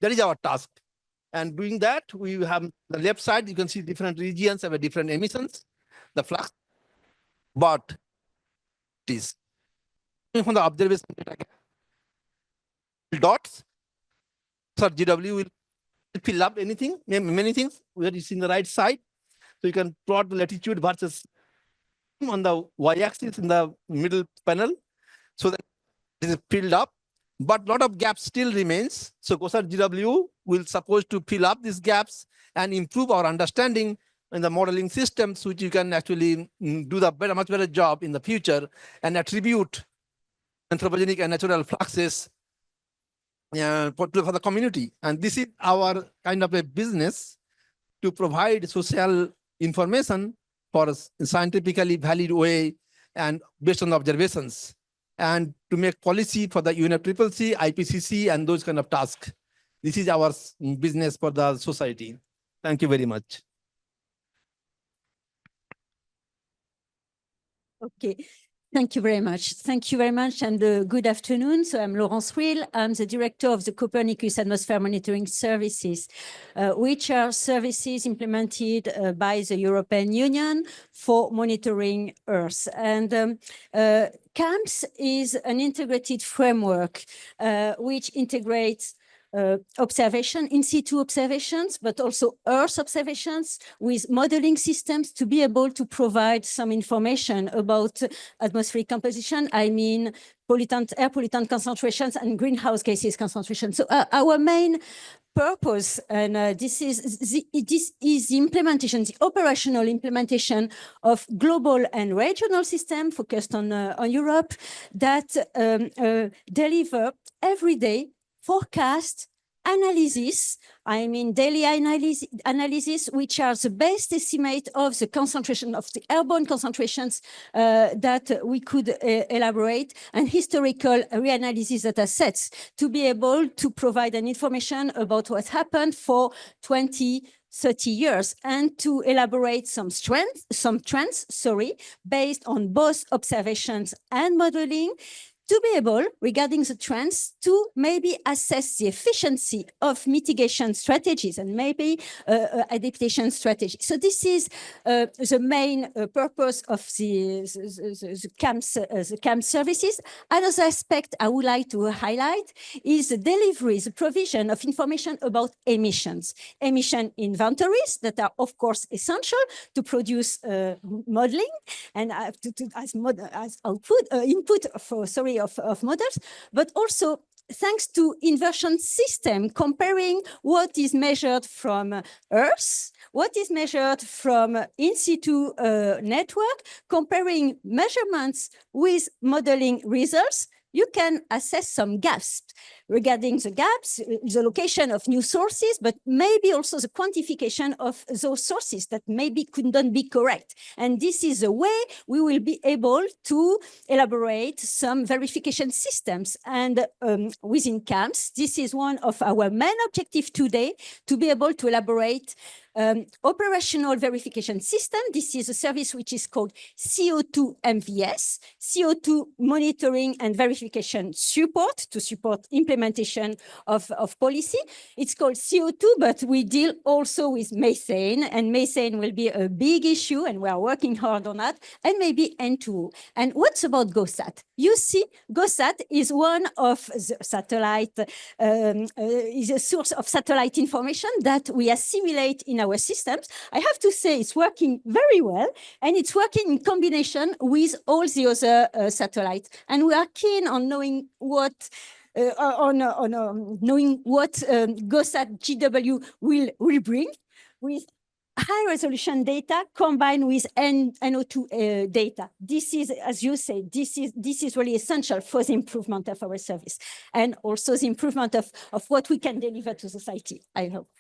That is our task. And doing that, we have the left side, you can see different regions have a different emissions, the flux, but it is from the observation data dots, so GW will fill up anything, many things, where you see in the right side. So you can plot the latitude versus on the y-axis in the middle panel, so that it is filled up, but a lot of gaps still remains. So GOSAT GW will supposed to fill up these gaps and improve our understanding in the modeling systems, which you can actually do the much better job in the future and attribute anthropogenic and natural fluxes for the community. And this is our kind of a business to provide social information for a scientifically valid way and based on observations, and to make policy for the UNFCCC, IPCC, and those kind of tasks. This is our business for the society. Thank you very much. Okay. Thank you very much. Thank you very much, and good afternoon. So I'm Laurence Will. I'm the director of the Copernicus Atmosphere Monitoring Services, which are services implemented by the European Union for monitoring Earth. And CAMS is an integrated framework which integrates observation, in situ observations, but also Earth observations with modeling systems to be able to provide some information about atmospheric composition. I mean, air pollutant concentrations and greenhouse gases concentration. So our main purpose, and this is the implementation, the operational implementation of global and regional systems focused on Europe that deliver everyday forecast analysis, I mean daily analysis, which are the best estimate of the concentration of the airborne concentrations that we could elaborate, and historical reanalysis data sets to be able to provide an information about what happened for 20-30 years, and to elaborate some trends, based on both observations and modeling, to be able, regarding the trends, to maybe assess the efficiency of mitigation strategies and maybe adaptation strategies. So this is the main purpose of the CAMS services. Another aspect I would like to highlight is the delivery, the provision of information about emissions. Emission inventories that are, of course, essential to produce modeling and as output, input for, of models, but also thanks to inversion system, comparing what is measured from Earth, what is measured from in situ network, comparing measurements with modeling results, you can assess some gaps. Regarding the gaps, the location of new sources, but maybe also the quantification of those sources that maybe could not be correct. And this is a way we will be able to elaborate some verification systems. And within CAMS, this is one of our main objectives today, to be able to elaborate operational verification system. This is a service which is called CO2 MVS, CO2 monitoring and verification support, to support implementation of policy. It's called CO2, but we deal also with methane, and methane will be a big issue, and we are working hard on that, and maybe N2O. And what's about GOSAT? You see, GOSAT is one of the satellite, is a source of satellite information that we assimilate in our systems. I have to say it's working very well, and it's working in combination with all the other satellites. And we are keen on knowing what knowing what GOSAT GW will bring with high resolution data combined with NO2 data. This is, as you say, this is really essential for the improvement of our service, and also the improvement of what we can deliver to society, I hope.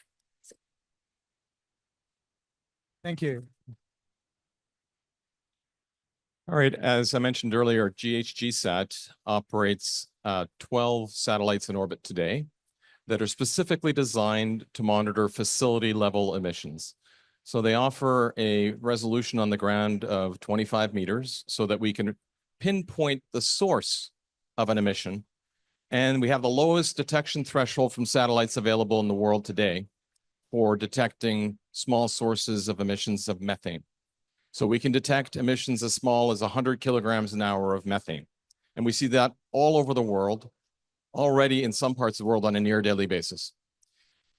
Thank you. All right, as I mentioned earlier, GHGSat operates 12 satellites in orbit today that are specifically designed to monitor facility level emissions. So they offer a resolution on the ground of 25 meters so that we can pinpoint the source of an emission. And we have the lowest detection threshold from satellites available in the world today for detecting small sources of emissions of methane. So we can detect emissions as small as 100 kilograms an hour of methane. And we see that all over the world, already in some parts of the world on a near daily basis.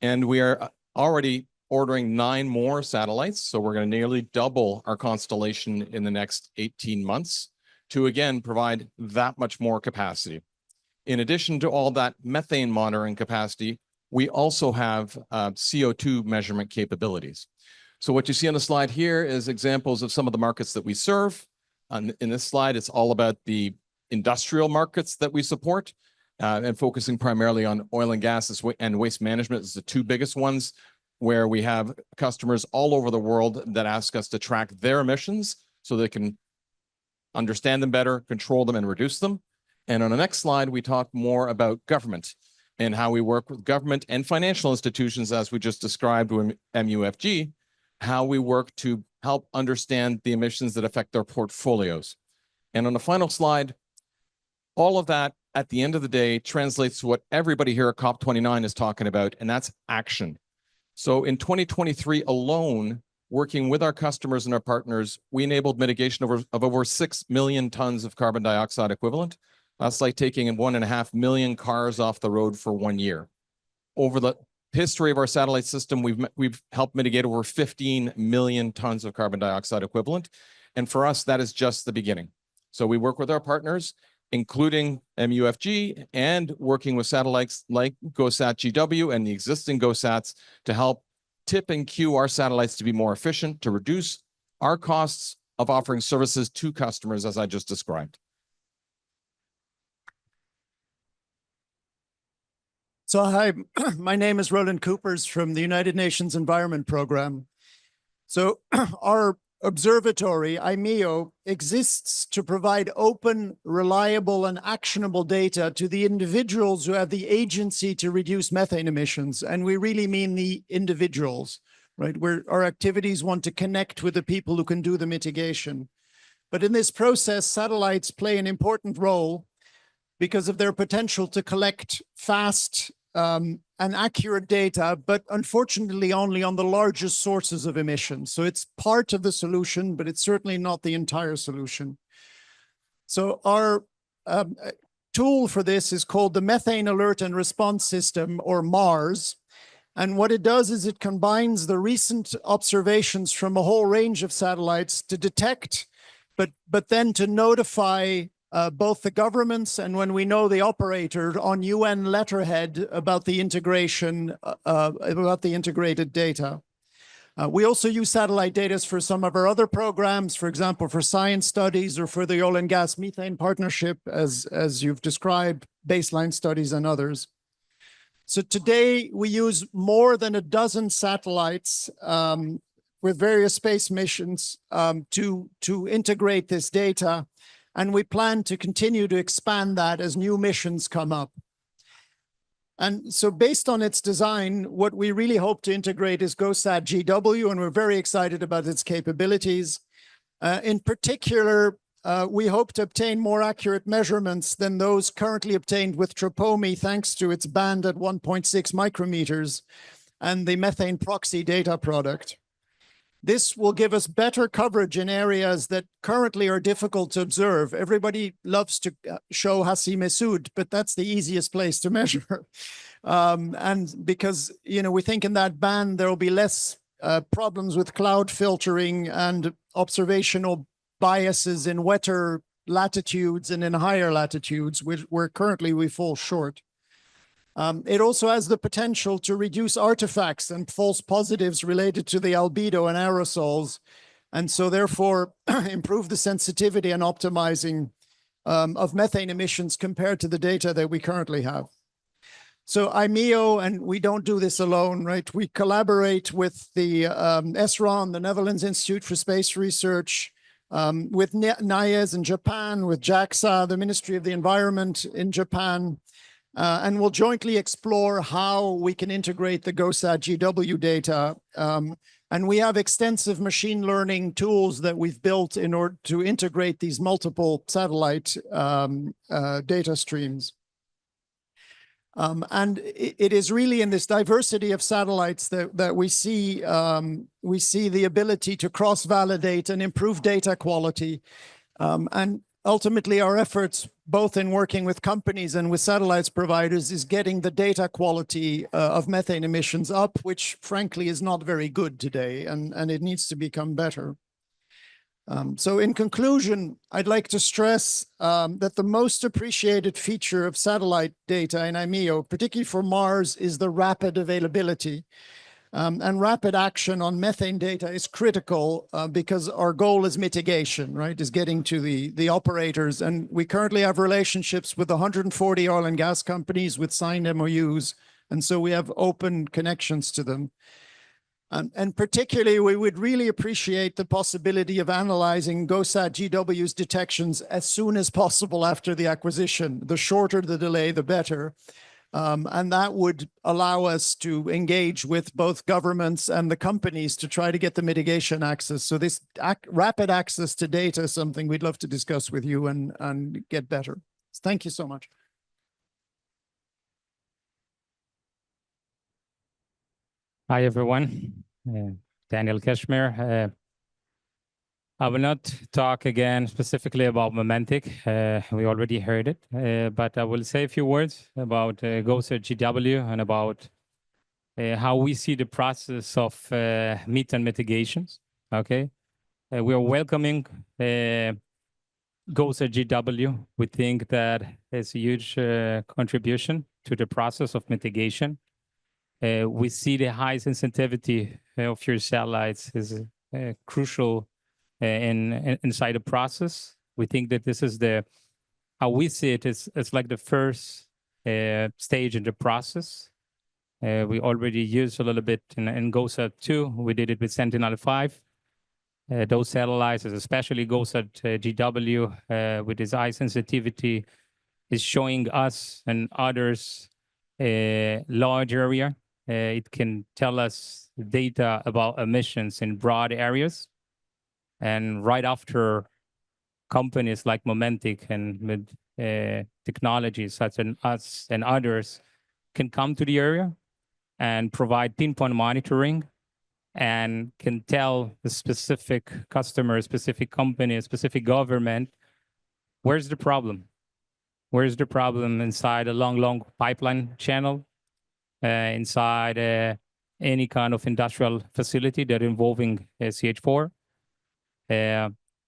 And we are already ordering 9 more satellites. So we're going to nearly double our constellation in the next 18 months to, again, provide that much more capacity. In addition to all that methane monitoring capacity, we also have CO2 measurement capabilities. So what you see on the slide here is examples of some of the markets that we serve. In this slide, it's all about the industrial markets that we support, and focusing primarily on oil and gas and waste management is the 2 biggest ones. where we have customers all over the world that ask us to track their emissions so they can understand them better, control them, and reduce them. And on the next slide, we talk more about government and how we work with government and financial institutions, as we just described with MUFG, how we work to help understand the emissions that affect their portfolios. And on the final slide, all of that at the end of the day translates to what everybody here at COP29 is talking about, and that's action. So in 2023 alone, working with our customers and our partners, we enabled mitigation of over 6 million tons of carbon dioxide equivalent. That's like taking 1.5 million cars off the road for 1 year. Over the history of our satellite system, we've helped mitigate over 15 million tons of carbon dioxide equivalent. And for us, that is just the beginning. So we work with our partners, including MUFG, and working with satellites like GOSAT GW and the existing GOSATs to help tip and cue our satellites to be more efficient, to reduce our costs of offering services to customers, as I just described. So hi, my name is Roland Coopers from the United Nations Environment Program. So our observatory, IMEO, exists to provide open, reliable, and actionable data to the individuals who have the agency to reduce methane emissions. And we really mean the individuals, right? Where our activities want to connect with the people who can do the mitigation. But in this process, satellites play an important role because of their potential to collect fast and accurate data, but unfortunately only on the largest sources of emissions. So it's part of the solution, but it's certainly not the entire solution. So our tool for this is called the Methane Alert and Response System, or MARS. And what it does is it combines the recent observations from a whole range of satellites to detect, but then to notify both the governments and, when we know the operator, on UN letterhead about the integration, about the integrated data. We also use satellite data for some of our other programs, for example, for science studies or for the oil and gas methane partnership, as you've described, baseline studies and others. So today we use more than a dozen satellites with various space missions to integrate this data. And we plan to continue to expand that as new missions come up. And so based on its design, what we really hope to integrate is GOSAT GW, and we're very excited about its capabilities. In particular, we hope to obtain more accurate measurements than those currently obtained with TROPOMI, thanks to its band at 1.6 micrometers and the methane proxy data product. This will give us better coverage in areas that currently are difficult to observe. Everybody loves to show Hassi Messaoud, but that's the easiest place to measure. And because, you know, we think in that band, there will be less problems with cloud filtering and observational biases in wetter latitudes and in higher latitudes, where currently we fall short. It also has the potential to reduce artifacts and false positives related to the albedo and aerosols, and so therefore improve the sensitivity and optimizing of methane emissions compared to the data that we currently have. So IMEO, and we don't do this alone, right? We collaborate with the ESRON, the Netherlands Institute for Space Research, with NIES in Japan, with JAXA, the Ministry of the Environment in Japan, and we'll jointly explore how we can integrate the GOSAT GW data. And we have extensive machine learning tools that we've built in order to integrate these multiple satellite data streams. And it is really in this diversity of satellites that we see the ability to cross-validate and improve data quality. And ultimately, our efforts, both in working with companies and with satellites providers, is getting the data quality of methane emissions up, which frankly is not very good today, and it needs to become better. So in conclusion, I'd like to stress that the most appreciated feature of satellite data in IMEO, particularly for Mars, is the rapid availability. And rapid action on methane data is critical because our goal is mitigation, right? Is getting to the operators. And we currently have relationships with 140 oil and gas companies with signed MOUs. And so we have open connections to them. And particularly, we would really appreciate the possibility of analyzing GOSAT GW's detections as soon as possible after the acquisition. The shorter the delay, the better. And that would allow us to engage with both governments and the companies to try to get the mitigation access. So this rapid access to data is something we'd love to discuss with you and get better. Thank you so much. Hi, everyone. Daniel Kashmir. I will not talk again specifically about Momentic. We already heard it, but I will say a few words about GOSAT GW and about how we see the process of methane mitigations. Okay, we are welcoming GOSAT GW. We think that it's a huge contribution to the process of mitigation. We see the high sensitivity of your satellites is crucial inside the process. We think that this is how we see it is it's like the first stage in the process. We already used a little bit in GOSAT 2. We did it with Sentinel-5. Those satellites, especially GOSAT GW, with its high sensitivity, is showing us and others a large area. It can tell us data about emissions in broad areas. And right after, companies like Momentic and with technologies such as us and others can come to the area and provide pinpoint monitoring and can tell the specific customer, specific company, specific government, where's the problem? Where's the problem inside a long pipeline channel, inside any kind of industrial facility that involving CH4?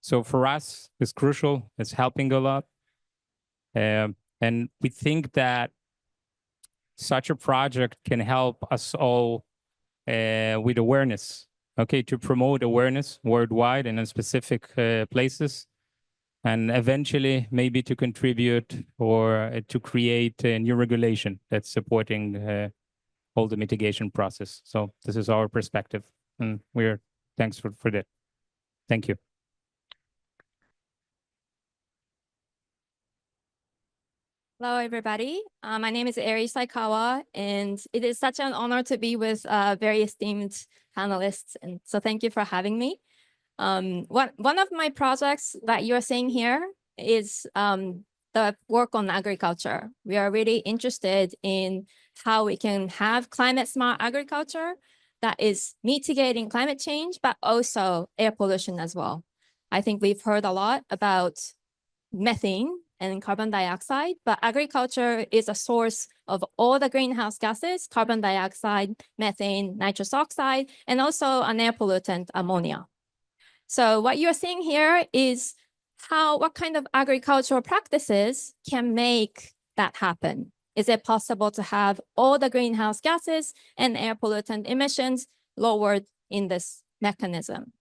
So for us, it's crucial. It's helping a lot. And we think that such a project can help us all with awareness, okay, to promote awareness worldwide and in specific places, and eventually maybe to contribute or to create a new regulation that's supporting all the mitigation process. So this is our perspective, and thanks for that. Thank you. Hello, everybody. My name is Eri Saikawa, and it is such an honor to be with very esteemed panelists. And so thank you for having me. One of my projects that you're seeing here is the work on agriculture. We are really interested in how we can have climate smart agriculture that is mitigating climate change, but also air pollution as well. I think we've heard a lot about methane and carbon dioxide, but agriculture is a source of all the greenhouse gases, carbon dioxide, methane, nitrous oxide, and also an air pollutant, ammonia. So what you're seeing here is what kind of agricultural practices can make that happen. Is it possible to have all the greenhouse gases and air pollutant emissions lowered in this mechanism?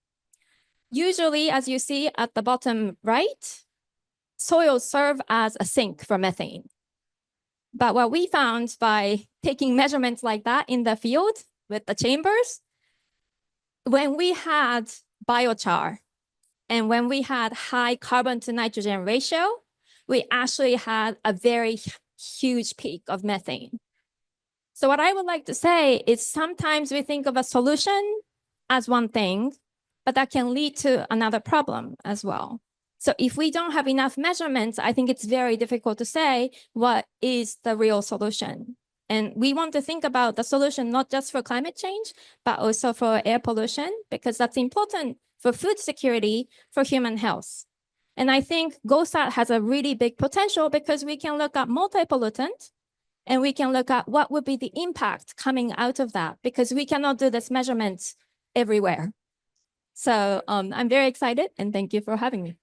Usually, as you see at the bottom right, soils serve as a sink for methane. But what we found by taking measurements like that in the field with the chambers, when we had biochar and when we had high carbon to nitrogen ratio, we actually had a very huge peak of methane. So what I would like to say is sometimes we think of a solution as one thing, but that can lead to another problem as well. So if we don't have enough measurements, I think it's very difficult to say what is the real solution. And we want to think about the solution not just for climate change, but also for air pollution, because that's important for food security, for human health. And I think GOSAT has a really big potential because we can look at multi-pollutant and we can look at what would be the impact coming out of that, because we cannot do this measurement everywhere. So I'm very excited and thank you for having me.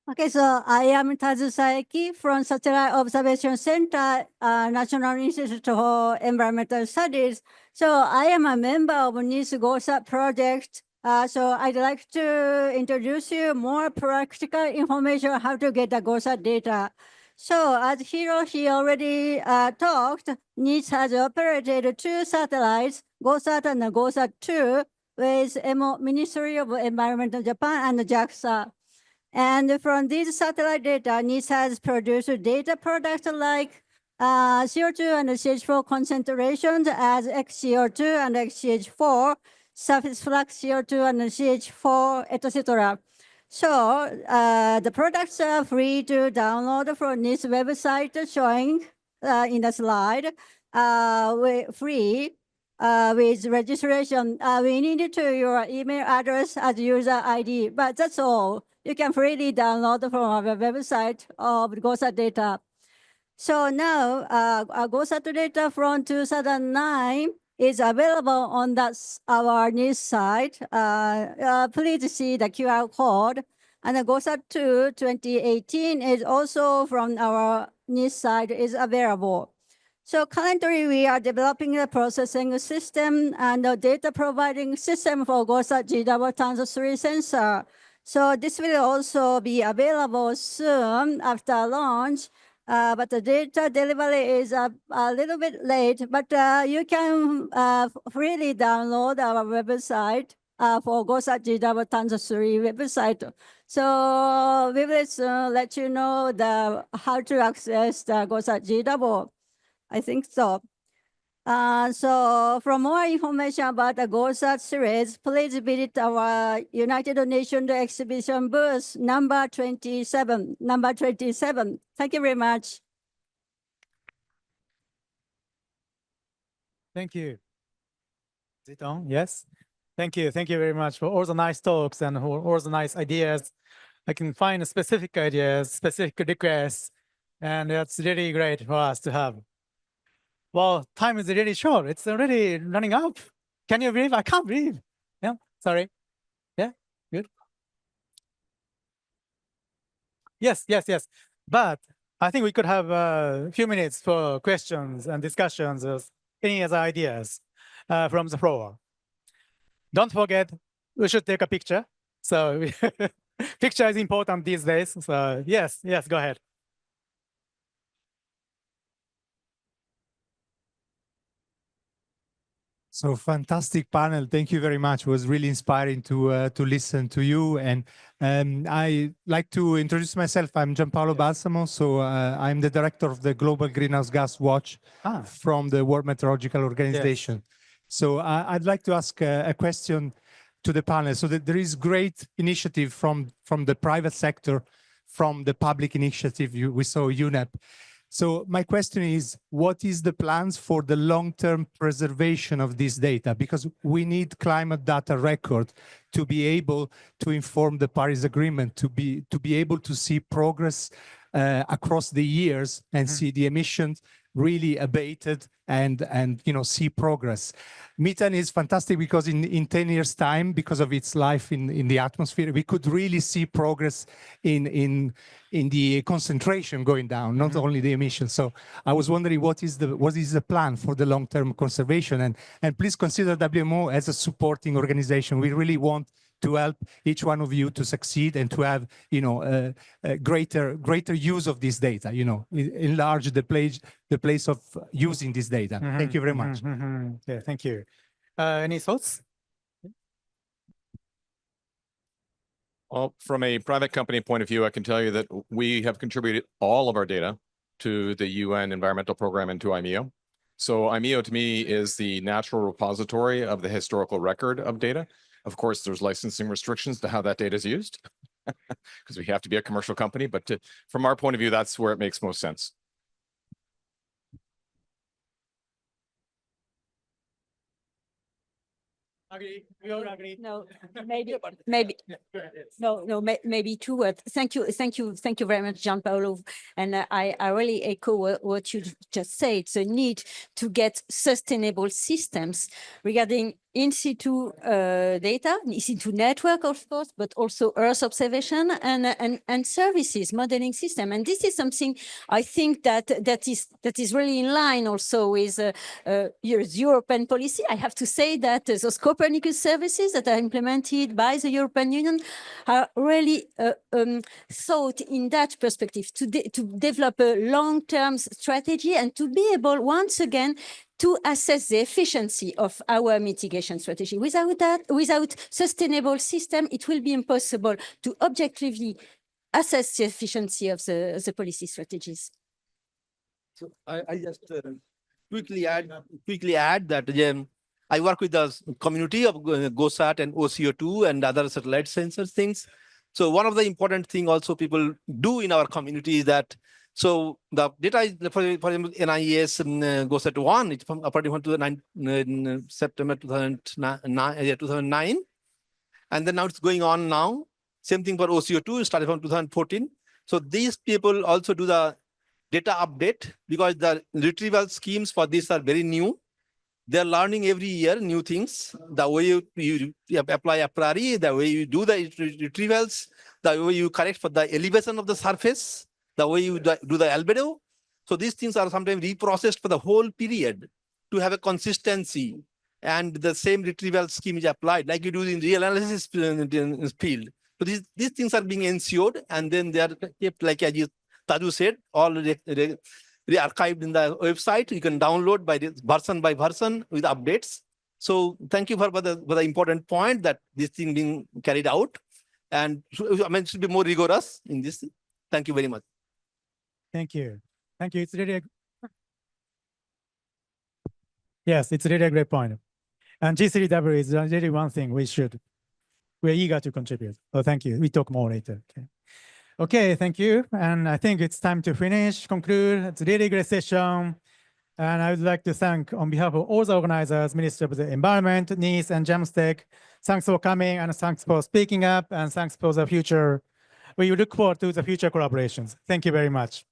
Okay, so I am Tazu Saeki from Satellite Observation Center, National Institute for Environmental Studies. So I am a member of NIES GOSAT project. So I'd like to introduce you more practical information on how to get the GOSAT data. So as he already talked, NIES has operated 2 satellites, GOSAT and GOSAT 2, with Ministry of Environment of Japan and JAXA. And from these satellite data, NIES has produced data products like CO2 and CH4 concentrations as XCO2 and XCH4, surface flux CO2 and CH4, etc. So the products are free to download from this website showing in the slide, free with registration. We need to your email address as user ID, but that's all. You can freely download from our website of GOSAT data. So now our GOSAT data from 2009 is available on our NIES site. Please see the QR code. And the GOSAT 2 2018 is also from our NIES site is available. So currently we are developing a processing system and a data providing system for GOSAT GW-3 sensor. So this will also be available soon after launch. But the data delivery is a little bit late, but you can freely download our website for GOSAT GW-3 website. So we will soon let you know how to access the GOSAT GW. I think so. So for more information about the GOSAT series, please visit our United Nations exhibition booth number 27. Thank you very much. Thank you. Is it on? Yes. Thank you. Thank you very much for all the nice talks and for all the nice ideas. I can find specific ideas, specific requests, and that's really great for us to have. Well, time is really short. It's already running out. Can you believe? I can't believe. Yeah, sorry. Yeah, good. Yes. But I think we could have a few minutes for questions and discussions of any other ideas from the floor. Don't forget, we should take a picture. So picture is important these days. So yes, go ahead. So fantastic panel. Thank you very much. It was really inspiring to listen to you. And I like to introduce myself. I'm Gianpaolo Balsamo. So I'm the director of the Global Greenhouse Gas Watch from the World Meteorological Organization. Yes. So I'd like to ask a question to the panel. So that there is great initiative from the private sector, from the public initiative. We saw UNEP. So my question is, what is the plans for the long-term preservation of this data? Because we need climate data record to be able to inform the Paris Agreement, to be able to see progress across the years and see the emissions really abated and see progress. Methane is fantastic because in 10 years time, because of its life in the atmosphere, we could really see progress in the concentration going down, not only the emissions. So I was wondering what is the plan for the long-term conservation, and please consider WMO as a supporting organization. We really want to help each one of you to succeed and to have a greater use of this data, enlarge the place of using this data. Thank you very much. Yeah, thank you. Any thoughts? Well, from a private company point of view, I can tell you that we have contributed all of our data to the UN Environmental Program and to IMEO. So IMEO to me is the natural repository of the historical record of data. Of course, there's licensing restrictions to how that data is used because we have to be a commercial company. But from our point of view, that's where it makes most sense. Agree. We all agree. No, maybe two words. Thank you very much, Gianpaolo. And I really echo what you just said. It's a need to get sustainable systems regarding in situ data, in situ network, of course, but also Earth observation and services, modeling system. And this is something I think that is really in line also with European policy. I have to say that those Copernicus services that are implemented by the European Union are really thought in that perspective to develop a long-term strategy and to be able once again to assess the efficiency of our mitigation strategy. Without that, without sustainable system, it will be impossible to objectively assess the efficiency of the policy strategies. So I just quickly add that I work with the community of GOSAT and OCO2 and other satellite sensors things. So one of the important thing also people do in our community is that, so the data is, for example, NIES GOSAT 1, it's from September 2009. And then now it's going on now. Same thing for OCO2, started from 2014. So these people also do the data update because the retrieval schemes for this are very new. They're learning every year new things. The way you apply a priori, the way you do the retrievals, the way you correct for the elevation of the surface, the way you do the albedo. So these things are sometimes reprocessed for the whole period to have a consistency. And the same retrieval scheme is applied like you do in real analysis field. So these things are being ensured and then they are kept, like as Tadu said, all re-archived in the website. You can download by version with updates. So thank you for the important point that this thing being carried out. And I mean, it should be more rigorous in this. Thank you very much. Thank you. Thank you. It's really yes, it's really a great point. And G3W is really one thing we're eager to contribute. So thank you. We talk more later. Okay, thank you. And I think it's time to conclude. It's a really great session. And I would like to thank, on behalf of all the organizers, Ministry of the Environment, NIES, and JAMSTEC. Thanks for coming and thanks for speaking up and thanks for the future. We look forward to the future collaborations. Thank you very much.